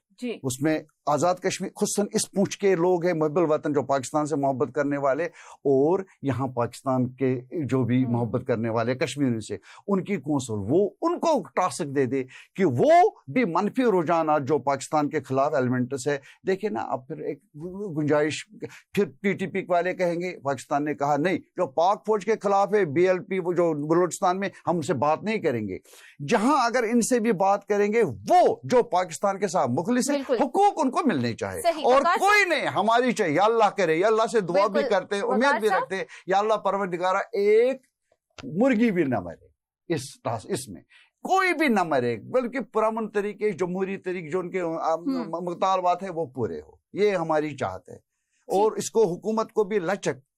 اس میں آزاد کشمیر خصوصاً اس پوچھ کے لوگ ہیں محب الوطن جو پاکستان سے محبت کرنے والے, اور یہاں پاکستان کے جو بھی محبت کرنے والے کشمیری سے, ان کی کونسل, وہ ان کو ٹاسک دے دے کہ وہ بھی منفی رجحانات جو پاکستان کے خلاف ایلیمنٹس ہے. دیکھیں نا, اب پھر ایک گنجائش, پھر پی ٹی پی والے کہیں گے پاکستان نے کہا نہیں, جو پاک فوج کے خلاف ہے BLP وہ جو بلوچستان میں, ہم ان سے بات نہیں کریں گے. جہاں اگر ان سے بھی بات کریں گے, وہ جو پاکستان کے ساتھ مخلص ہے, حقوق ان کو ملنے چاہے, اور کوئی نہیں ہماری چاہیے. یا اللہ کرے, یا اللہ سے دعا بھی کرتے ہیں, امید بھی رکھتے ہیں, یا اللہ پروردگارہ ایک مرغی بھی نہ مرے اس میں, کوئی بھی نہ مرے, بلکہ پرامن طریقے, جمہوری طریقے جو ان کے مطالبات ہیں وہ پورے ہو. یہ ہماری چاہت ہے, اور اس کو حکومت کو بھی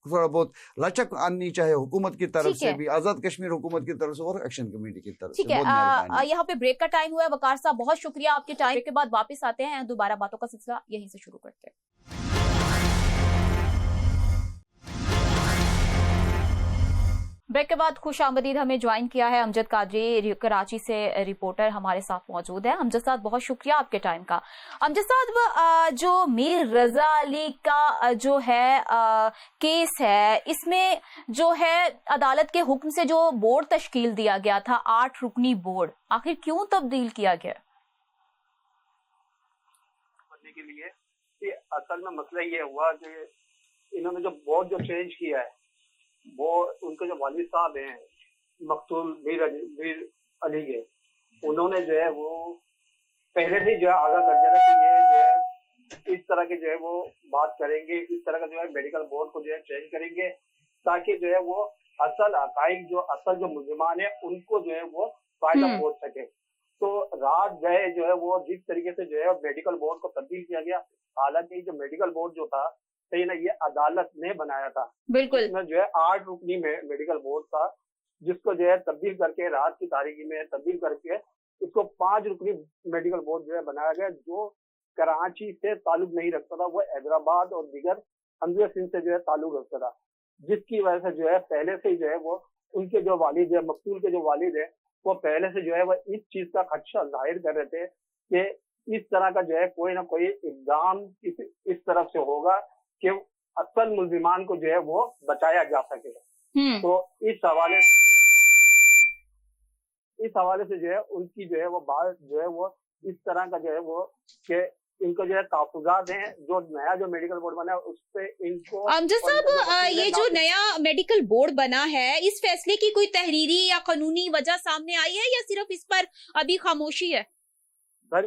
تھوڑا بہت لچک آنی چاہے, حکومت کی طرف سے بھی, آزاد کشمیر حکومت کی طرف سے, اور ایکشن کمیٹی کی طرف سے. یہاں پہ بریک کا ٹائم ہوا ہے. وقار صاحب بہت شکریہ آپ کے ٹائم کے بعد واپس آتے ہیں, دوبارہ باتوں کا سلسلہ یہیں سے شروع کرتے ہیں. بریک کے بعد خوش آمدید ہمیں جوائن کیا ہے امجد قادری, کراچی سے رپورٹر ہمارے ساتھ موجود ہے. امجد صاحب بہت شکریہ آپ کے ٹائم کا. امجد صاحب, جو میر رضا علی کا جو ہے کیس ہے, اس میں جو ہے عدالت کے حکم سے جو بورڈ تشکیل دیا گیا تھا, 8 رکنی بورڈ, آخر کیوں تبدیل کیا گیا؟ کے لیے اصل میں مسئلہ یہ ہوا کہ انہوں نے جو بورڈ جو چینج کیا ہے, وہ ان کے جو والد صاحب ہیں مقتول میر علی کے, انہوں نے جو ہے وہ پہلے سے جو ہے آگاہ کر دیا کہ یہ جو ہے اس طرح کے جو ہے وہ بات کریں گے, اس طرح کا جو ہے میڈیکل بورڈ کو جو ہے چینج کریں گے, تاکہ جو ہے وہ اصل حقائق جو ملزمان ہیں ان کو جو ہے وہ فائدہ پہنچ سکے. تو رات گئے جو ہے وہ جس طریقے سے جو ہے میڈیکل بورڈ کو تبدیل کیا گیا, حالانکہ جو میڈیکل بورڈ جو تھا صحیح نا, یہ عدالت نے بنایا تھا. بالکل, اس میں جو ہے 8 رکنی میڈیکل بورڈ تھا, جس کو جو ہے تبدیل کر کے رات کی تاریخی میں تبدیل کر کے اس کو 5 رکنی میڈیکل بورڈ جو ہے بنایا گیا, جو کراچی سے تعلق نہیں رکھتا تھا, وہ حیدرآباد اور دیگر حمزہ سندھ سے جو ہے تعلق رکھتا تھا, جس کی وجہ سے جو ہے پہلے سے جو ہے وہ ان کے جو والد ہیں, مقتول کے جو والد ہیں, وہ پہلے سے جو ہے وہ اس چیز کا خدشہ ظاہر کر رہے تھے کہ اس طرح کا جو ہے کوئی نہ کوئی اقدام اس طرف سے ہوگا کہ اصل ملزمان کو جو ہے وہ بچایا جا سکے. تو اس حوالے سے جو ہے ان کی جو ہے وہ بات جو ہے وہ اس طرح کا جو ہے وہ کہ इनका जो है तहफुजात हैं, जो नया जो मेडिकल बोर्ड बना है उस पे इनको अमजद साहब, ये जो नया मेडिकल बोर्ड बना है, इस फैसले की कोई तहरीरी या कानूनी वजह सामने आई है या सिर्फ इस पर अभी खामोशी है? सर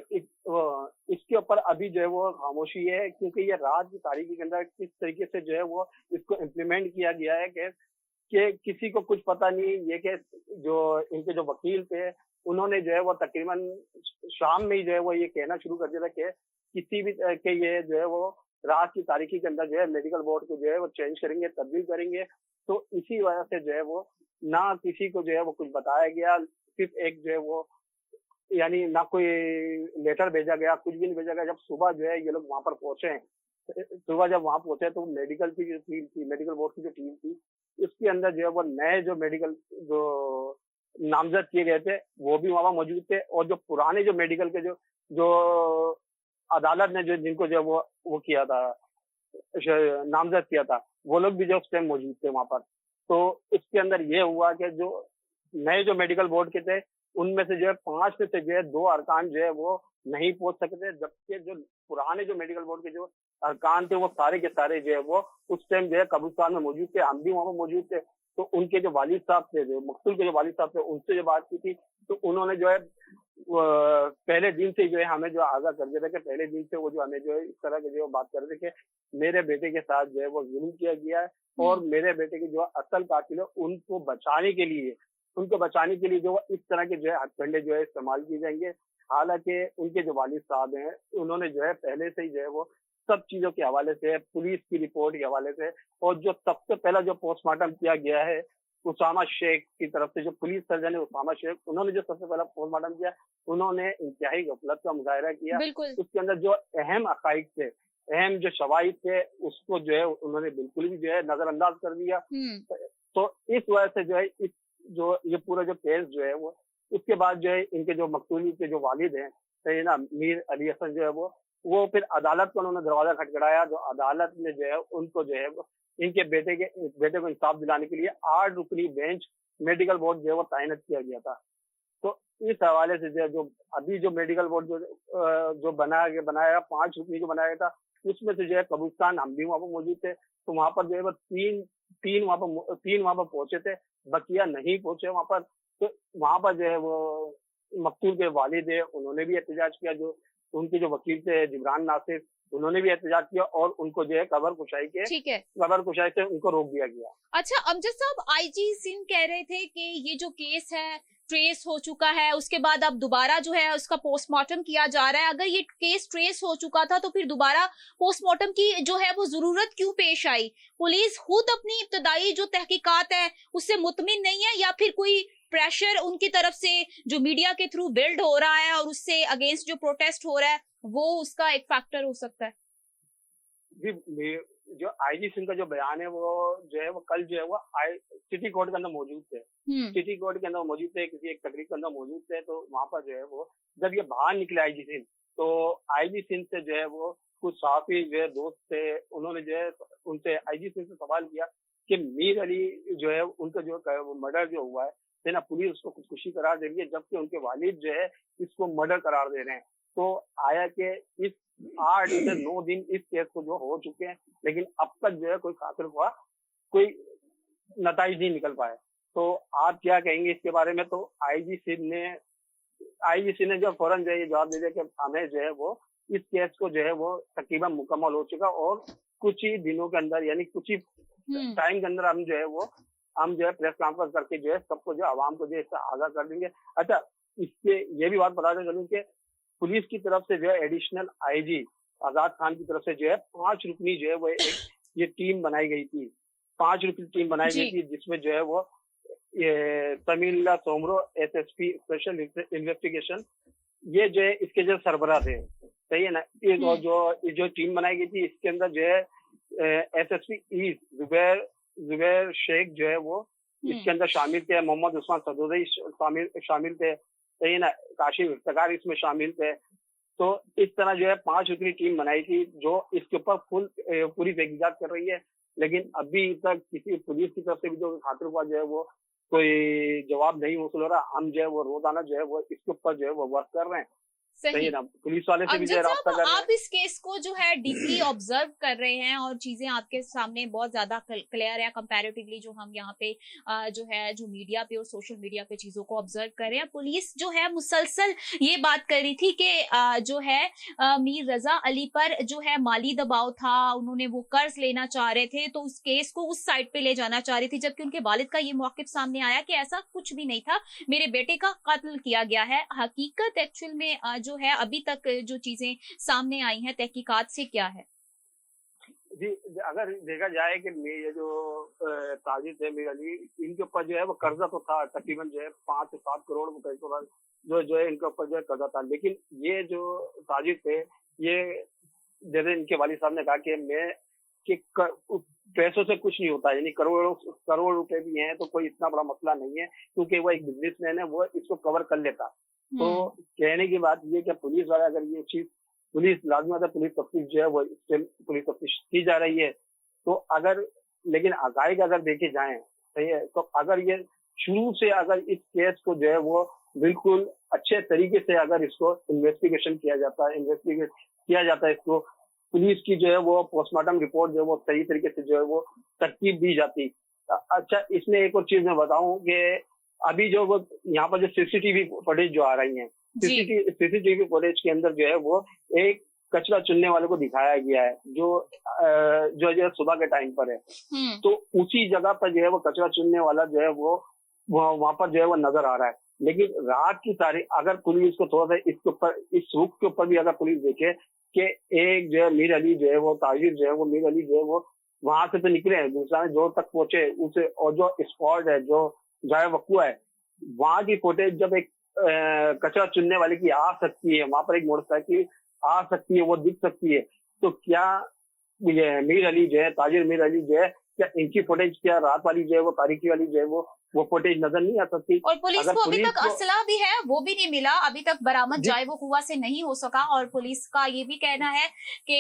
इसके ऊपर अभी जो है वो खामोशी है, क्योंकि ये रात की तारीख के अंदर किस तरीके से जो है वो इसको इम्प्लीमेंट किया गया है कि किसी को कुछ पता नहीं। ये कि जो इनके जो वकील थे उन्होंने जो है वो तकरीबन शाम में ही जो है वो ये कहना शुरू कर दिया था कि किसी भी के ये जो है वो रात की तारीखी के अंदर जो है मेडिकल बोर्ड को जो है वो चेंज करेंगे, तब्दील करेंगे। तो इसी वजह से जो है वो ना किसी को जो है वो कुछ बताया गया, सिर्फ एक जो है वो यानी ना कोई लेटर भेजा गया, कुछ भी नहीं भेजा गया। जब सुबह जो है ये लोग वहां पर पहुंचे, सुबह जब वहां पहुंचे तो मेडिकल की जो टीम थी, मेडिकल बोर्ड की जो टीम थी, उसके अंदर जो है वो नए जो मेडिकल जो नामजद किए गए थे वो भी वहां मौजूद थे, और जो पुराने जो मेडिकल के जो अदालत ने जो जिनको जो वो किया था, नामजद किया था, वो लोग भी जो उस टाइम मौजूद थे वहां पर। तो इसके अंदर ये हुआ कि जो नए जो मेडिकल बोर्ड के थे उनमें से जो है 5 में से जो है 2 अरकान जो है वो नहीं पहुंच सकते, जबकि जो पुराने जो मेडिकल बोर्ड के जो अरकान थे वो सारे के सारे जो है वो उस टाइम जो है कब्रिस्तान में मौजूद थे, हम भी वहां पर मौजूद थे। तो उनके जो वालिद साहब थे, जो मकतूल के जो वालिद साहब थे, उनसे जो बात की थी तो उन्होंने जो है पहले दिन से जो है हमें जो आगाह कर दिया था कि पहले दिन से वो जो हमें जो है इस तरह के जो बात कर रहे थे कि मेरे बेटे के साथ जो है वो जुल्म किया गया है और मेरे बेटे के जो असल कातिल है उनको बचाने के लिए जो इस तरह के जो है हथकंडे जो है इस्तेमाल किए जाएंगे। हालांकि उनके जो वालिद साहब हैं उन्होंने जो है पहले से ही जो है वो सब चीजों के हवाले से, पुलिस की रिपोर्ट के हवाले से, और जो सबसे पहला जो पोस्टमार्टम किया गया है उसामा शेख की तरफ से, जो पुलिस सर्जन है उसामा शेख, उन्होंने जो सबसे पहला पोस्टमार्टम किया उन्होंने इंतहाई गफलत का मुजाहरा किया। उसके अंदर जो अहम हकाइक थे, अहम जो शवाहिद थे, उसको जो है उन्होंने बिल्कुल भी जो है नजरअंदाज कर दिया। तो इस वजह से जो है ये पूरा जो केस जो है वो, उसके बाद जो है इनके जो मकतूली के जो वालिद हैं सैयदना मीर अली हसन जो है वो फिर अदालत को उन्होंने दरवाजा खटखटाया। जो अदालत ने जो है उनको जो है इनके बेटे को इंसाफ दिलाने के लिए 8 रुकनी बेंच मेडिकल बोर्ड जो है वो तैनात किया गया था। तो इस हवाले से जो अभी जो मेडिकल बोर्ड जो बनाया 5 रुकनी जो बनाया गया था, उसमें से जो है कब्रिस्तान हम भी वहां पर मौजूद थे। तो वहां पर जो है वो तीन वहां पर पहुंचे थे, बकिया नहीं पहुंचे वहां पर। तो वहां पर जो है वो मकतूल के वालिद है, उन्होंने भी एहतजाज किया। जो उनके जो वकील थे जिब्रान नासिर, उन्होंने भी एहतजाज किया और उनको जो है कबर कुशाई से उनको रोक दिया गया। अच्छा अमजद साहब, आईजी सिंह कह रहे थे कि ये जो केस है ट्रेस हो चुका है, उसके बाद अब दोबारा जो है उसका पोस्टमार्टम किया जा रहा है। अगर ये केस ट्रेस हो चुका था तो फिर दोबारा पोस्टमार्टम की जो है वो जरूरत क्यों पेश आई? पुलिस खुद अपनी इब्तदाई जो तहकीकात है उससे मुतमिन नहीं है, या फिर कोई प्रेशर उनकी तरफ से जो मीडिया के थ्रू बिल्ड हो रहा है और उससे अगेंस्ट जो प्रोटेस्ट हो रहा है वो उसका एक फैक्टर हो सकता है? जी, जो आईजी सिंह का जो बयान है वो जो है वो कल जो है वो सिटी कोर्ट के अंदर मौजूद थे। सिटी कोर्ट के अंदर मौजूद थे, किसी एक तकरीब के अंदर मौजूद थे। तो वहां पर जो है वो जब ये बाहर निकले आईजी सिंह, तो आईजी सिंह से जो है वो कुछ सहाफी जो है दोस्त थे, उन्होंने जो है उनसे आईजी सिंह से सवाल किया कि मीर अली जो है उनका जो मर्डर जो हुआ है ना, पुलिस उसको खुदकुशी करार दे रही है, जबकि उनके वालिद जो है इसको मर्डर करार दे रहे हैं। तो आया कि इस 8 से 9 दिन इस केस को जो हो चुके हैं, लेकिन अब तक जो है कोई कातिल हुआ कोई नतीजा नहीं निकल पाया। तो आप क्या कहेंगे इसके बारे में? तो आईजी सिंह ने जो फौरन जो है जवाब दे दिया कि हमें जो है वो इस केस को जो है वो तकरीबन मुकम्मल हो चुका और कुछ ही दिनों के अंदर, यानी कुछ ही टाइम के अंदर हम जो है प्रेस कॉन्फ्रेंस करके जो है सबको जो आवाम को जो है इससे आगाह कर देंगे। अच्छा, इसके ये भी बात बताते चलूं कि पुलिस की तरफ से जो है एडिशनल आईजी आजाद खान की तरफ से जो है 5 रुकनी जो है वो ये टीम बनाई गई थी। 5 रुकनी टीम बनाई गई थी, जिसमें जो है वो तमिल्ला सोमरो एसएसपी स्पेशल इन्वेस्टिगेशन, ये जो है इसके जो सरबराह थे, सही है ना। ये जो टीम बनाई गई थी, इसके अंदर जो है एसएसपी ईस्ट जुबैर शेख जो है वो इसके अंदर शामिल थे, मोहम्मद उस्मान सदोदई शामिल थे, सही है ना, काशिफ इफ्तिकार इसमें शामिल थे। तो इस तरह जो है 5 रुकनी टीम बनाई थी जो इसके ऊपर पूरी तहकीकात कर रही है। लेकिन अभी तक किसी पुलिस की तरफ से भी जो खातिर हुआ जो है वो कोई जवाब नहीं वसूल हो रहा। हम जो है वो रोजाना जो है वो इसके ऊपर जो है वो वर्क कर रहे हैं। सही है ना, पुलिस वाले से भी जो है अमजद राब्ता साहब, कर रहे हैं। आप इस केस को जो है डीपली ऑब्जर्व कर रहे हैं और चीजें आपके सामने बहुत ज्यादा क्लियर है कंपैरेटिवली जो हम यहाँ पे जो है जो मीडिया पे और सोशल मीडिया पे चीजों को ऑब्जर्व कर रहे हैं। पुलिस जो है मुसलसल ये बात कर रही थी कि जो है मीर रजा अली पर जो है माली दबाव था, उन्होंने वो कर्ज लेना चाह रहे थे, तो उस केस को उस साइड पे ले जाना चाह रही थी, जबकि उनके वालिद का ये मौकिफ सामने आया कि ऐसा कुछ भी नहीं था, मेरे बेटे का कत्ल किया गया है। हकीकत एक्चुअल में जो है अभी तक जो चीजें सामने आई हैं तहकीकात से क्या है? जी, अगर देखा जाए कि ये जो ताजिद है मीर अली, इनके ऊपर जो है वो कर्जा तो था, तकरीबन जो है 5 से 7 करोड़ रुपए का जो है इनके ऊपर जो है कर्जा था। लेकिन ये जो ताजिद थे, ये जैसे इनके वालिद साहब ने कहा कि मैं कि पैसों से कुछ नहीं होता, यानी करोड़ रुपए भी हैं तो कोई इतना बड़ा मसला नहीं है, क्योंकि वो एक बिजनेसमैन है, वो इसको कवर कर लेता। तो कहने की बात ये कि पुलिस वाला अगर ये चीज पुलिस लाजमत है, पुलिस तफ्तीश जो है वो पुलिस तफ्तीश की जा रही है, तो अगर लेकिन हकाइक अगर देखे जाएं, सही है, तो अगर ये शुरू से अगर इस केस को जो है वो बिल्कुल अच्छे तरीके से अगर इसको इन्वेस्टिगेशन किया जाता है, इन्वेस्टिगेट किया जाता है, इसको पुलिस की जो है वो पोस्टमार्टम रिपोर्ट जो है वो सही तरीके से जो है वो तरतीब दी जाती। अच्छा, इसमें एक और चीज मैं बताऊं कि अभी जो वो यहाँ पर जो सीसीटीवी फुटेज जो आ रही है, सीसीटीवी फुटेज के अंदर जो है वो एक कचरा चुनने वाले को दिखाया गया है जो सुबह के टाइम पर है। तो उसी जगह पर जो है वो कचरा चुनने वाला जो है वो वहां पर जो है वो नजर आ रहा है। लेकिन रात की सारी अगर पुलिस को थोड़ा सा इसके ऊपर इस रुख के ऊपर भी अगर पुलिस देखे कि एक जो है मीर अली जो है वो ताजिर जो है वो मीर अली जो है वो वहां से तो निकले हैं, दूसरा जो तक पहुंचे उसे, और जो स्पॉट है जो जाए वकुआ है, वहां की फुटेज जब एक कचरा चुनने वाले की आ सकती है, वहां पर एक मोटरसाइकिल आ सकती है, वो दिख सकती है, तो क्या ये मीर अली जो है, ताजिर मीर अली जो है, क्या इनकी फुटेज, क्या रात वाली जो है वो तारीखी वाली जो है वो फुटेज नजर नहीं आ सकती? और पुलिस को अभी तक असला भी है वो भी नहीं मिला, अभी तक बरामद जाए वो कुआ से नहीं हो सका। और पुलिस का ये भी कहना है कि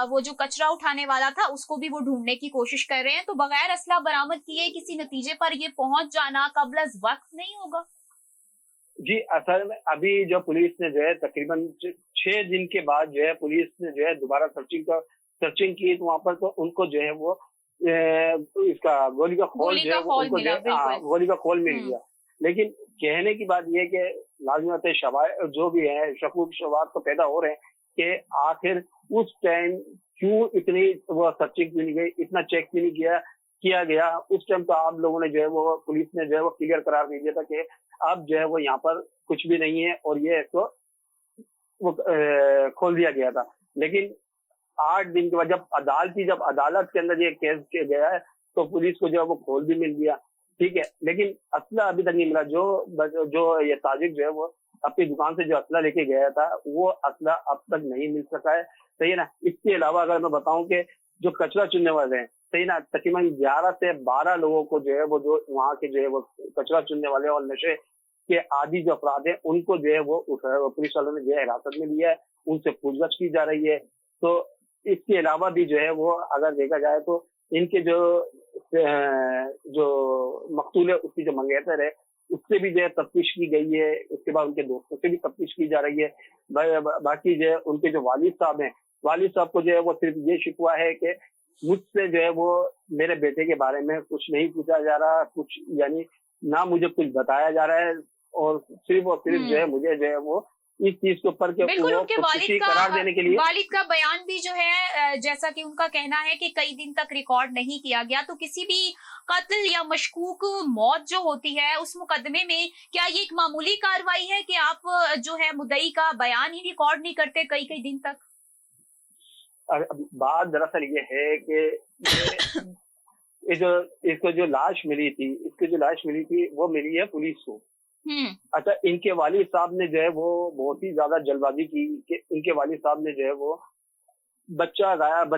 वो जो कचरा उठाने वाला था उसको भी वो ढूंढने की कोशिश कर रहे हैं। तो बगैर असला बरामद किए किसी नतीजे पर ये पहुंच जाना कबल वक्त नहीं होगा? जी, असल में अभी जो पुलिस ने जो है तकरीबन 6 दिन के बाद जो है पुलिस ने जो है दोबारा सर्चिंग की, तो वहां पर तो उनको जो है वो इसका गोली का खोल जो है वो उनको गोली का खोल मिल गया। लेकिन कहने की बात यह है कि लाजमत जो भी है शकूक शवाब तो पैदा हो रहे हैं कि आखिर उस टाइम क्यों इतनी वो सर्चिंग क्यों नहीं गई, इतना चेक क्यों नहीं किया गया। उस टाइम तो आप लोगों ने जो है वो पुलिस ने जो है वो क्लियर करार दे दिया था कि अब जो है वो यहाँ पर कुछ भी नहीं है, और ये इसको वो खोल दिया गया था। लेकिन 8 दिन के बाद जब अदालत के अंदर ये केस किया गया है तो पुलिस को जो है वो खोल भी मिल गया, ठीक है, लेकिन असला अभी तक नहीं मिला। जो ये ताजिर जो है वो अपनी दुकान से जो असला लेके गया था वो असला अब तक नहीं मिल सका है, सही है ना। इसके अलावा अगर मैं बताऊं कि जो कचरा चुनने वाले हैं, सही ना, तकरीबन 11 से 12 लोगों को जो है वो जो वहाँ के जो है वो कचरा चुनने वाले और नशे के आदि जो अपराध है उनको जो है वो पुलिस वालों ने जो है हिरासत में लिया है, उनसे पूछताछ की जा रही है। तो इसके अलावा भी जो है वो अगर देखा जाए तो इनके जो मकतूल है उसकी जो मंगेतर है उससे भी जो है तफ्तीश की गई है, उसके बाद उनके दोस्तों से भी तफ्तीश की जा रही है। बाकी जो है उनके जो वालिद साहब हैं, वालिद साहब को जो है वो सिर्फ ये शिकवा है कि मुझसे जो है वो मेरे बेटे के बारे में कुछ नहीं पूछा जा रहा, कुछ यानी ना मुझे कुछ बताया जा रहा है, और सिर्फ जो है मुझे जो है वो इस चीज के ऊपर बिल्कुल उनके करार देने के लिए वालिद का बयान भी जो है जैसा कि उनका कहना है कि कई दिन तक रिकॉर्ड नहीं किया गया। तो किसी भी कत्ल या मशकूक मौत जो होती है उस मुकदमे में क्या ये एक मामूली कार्रवाई है कि आप जो है मुद्दई का बयान ही रिकॉर्ड नहीं करते कई दिन तक? बात दरअसल ये है कि इसको जो लाश मिली थी वो मिली है पुलिस को। अच्छा, इनके वालिद साहब ने जो है वो बहुत ही ज्यादा जल्दबाजी की कि इनके वालिद साहब ने जो है वो बच्चा गायब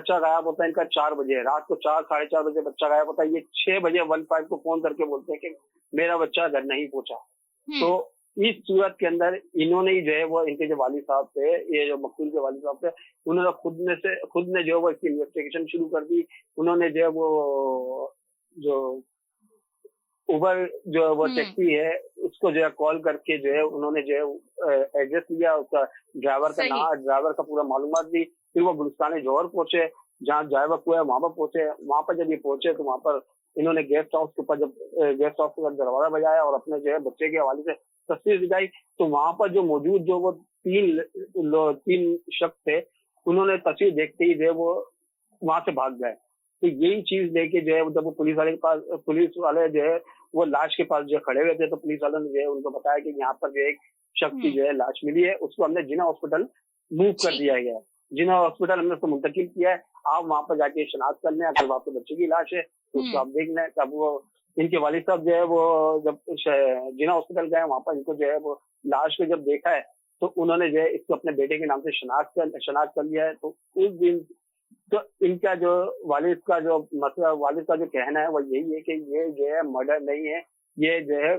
होता है इनका 4 बजे, रात को 4-4:30 बजे बच्चा गायब होता है। ये 6 बजे 15 को फोन करके बोलते हैं कि मेरा बच्चा घर नहीं पहुंचा। तो इस सूरत के अंदर इन्होंने ही जो है वो इनके जो वालिद साहब थे, ये जो मकतूल के वालिद साहब थे, उन्होंने खुद ने जो है वो इसकी इन्वेस्टिगेशन शुरू कर दी। उन्होंने जो है वो जो उबर जो वो हम्म। टैक्सी है उसको जो है कॉल करके जो है उन्होंने जो है एड्रेस लिया, उसका ड्राइवर का सही। नाम, ड्राइवर का पूरा मालूमात दी। फिर वो गुलिस्तान जौहर पहुंचे, जहाँ ड्राइवर को है वहां पर पहुंचे। वहां पर जब ये पहुंचे तो वहां पर इन्होंने गेस्ट हाउस के ऊपर जब गेस्ट हाउस का दरवाजा बजाया और अपने जो है बच्चे के हवाले से तस्वीर दिखाई, तो वहां पर जो मौजूद जो वो तीन शख्स थे, उन्होंने तस्वीर देखते ही जो है वो वहां से भाग गए। तो यही चीज लेके जो है जब वो पुलिस वाले के पास, पुलिस वाले जो है वो लाश के पास जो खड़े हुए थे, तो पुलिस वालों ने जो है उनको बताया कि यहाँ पर जो एक शख्स की जो है लाश मिली है, उसको हमने जिना हॉस्पिटल मूव कर ठीक। दिया गया है। जिना हॉस्पिटल हमने उसको मुंतकिल किया है, आप वहां पर जाके शनाख्त कर लें। अगर आपके बच्चे की लाश है तो उसको आप देख लें। तब वो इनके वालिद साहब जो है वो जब जिना हॉस्पिटल गए, वहां पर इनको जो है वो लाश को जब देखा है तो उन्होंने जो है इसको अपने बेटे के नाम से शनाख्त कर लिया है। तो उस दिन तो इनका जो वालिद का जो मसला, वालिद का जो कहना है वो यही है कि ये जो है मर्डर नहीं है, ये जो है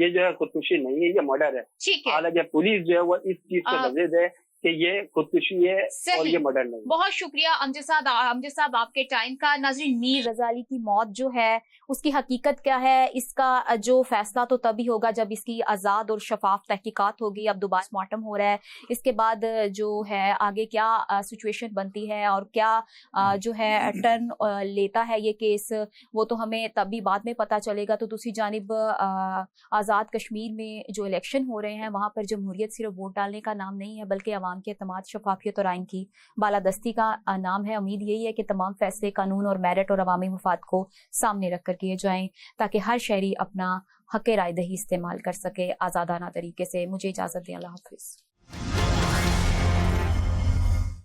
ये जो है खुदकुशी नहीं है, ये मर्डर है। ठीक है। हालांकि पुलिस जो है वो इस चीज को वजह है कि ये खुदकुशी है और सही। ये मर्डर नहीं है। बहुत शुक्रिया अमजद साहब आपके टाइम का। नाज़रीन, मीर रजाली की मौत जो है उसकी हकीकत क्या है, इसका जो फैसला तो तभी होगा जब इसकी आज़ाद और शफाफ तहकीकात होगी। अब दोबारा पोस्टमार्टम हो रहा है, इसके बाद जो है आगे क्या सिचुएशन बनती है और क्या जो है टर्न लेता है ये केस, वो तो हमें तभी बाद में पता चलेगा। तो दूसरी जानिब आज़ाद कश्मीर में जो इलेक्शन हो रहे हैं वहाँ पर जमहूरियत सिर्फ वोट डालने का नाम नहीं है, बल्कि अवाम के एतमाद, शफाफियत और आइन की बालादस्ती का नाम है। उम्मीद यही है कि तमाम फैसले कानून और मेरिट और अवामी मुफाद को सामने रखकर किए जाएं ताकि हर शहरी अपना हक़ राय दही इस्तेमाल कर सके आज़ादाना तरीके से। मुझे इजाज़त दें, अल्लाह हाफ़िज़।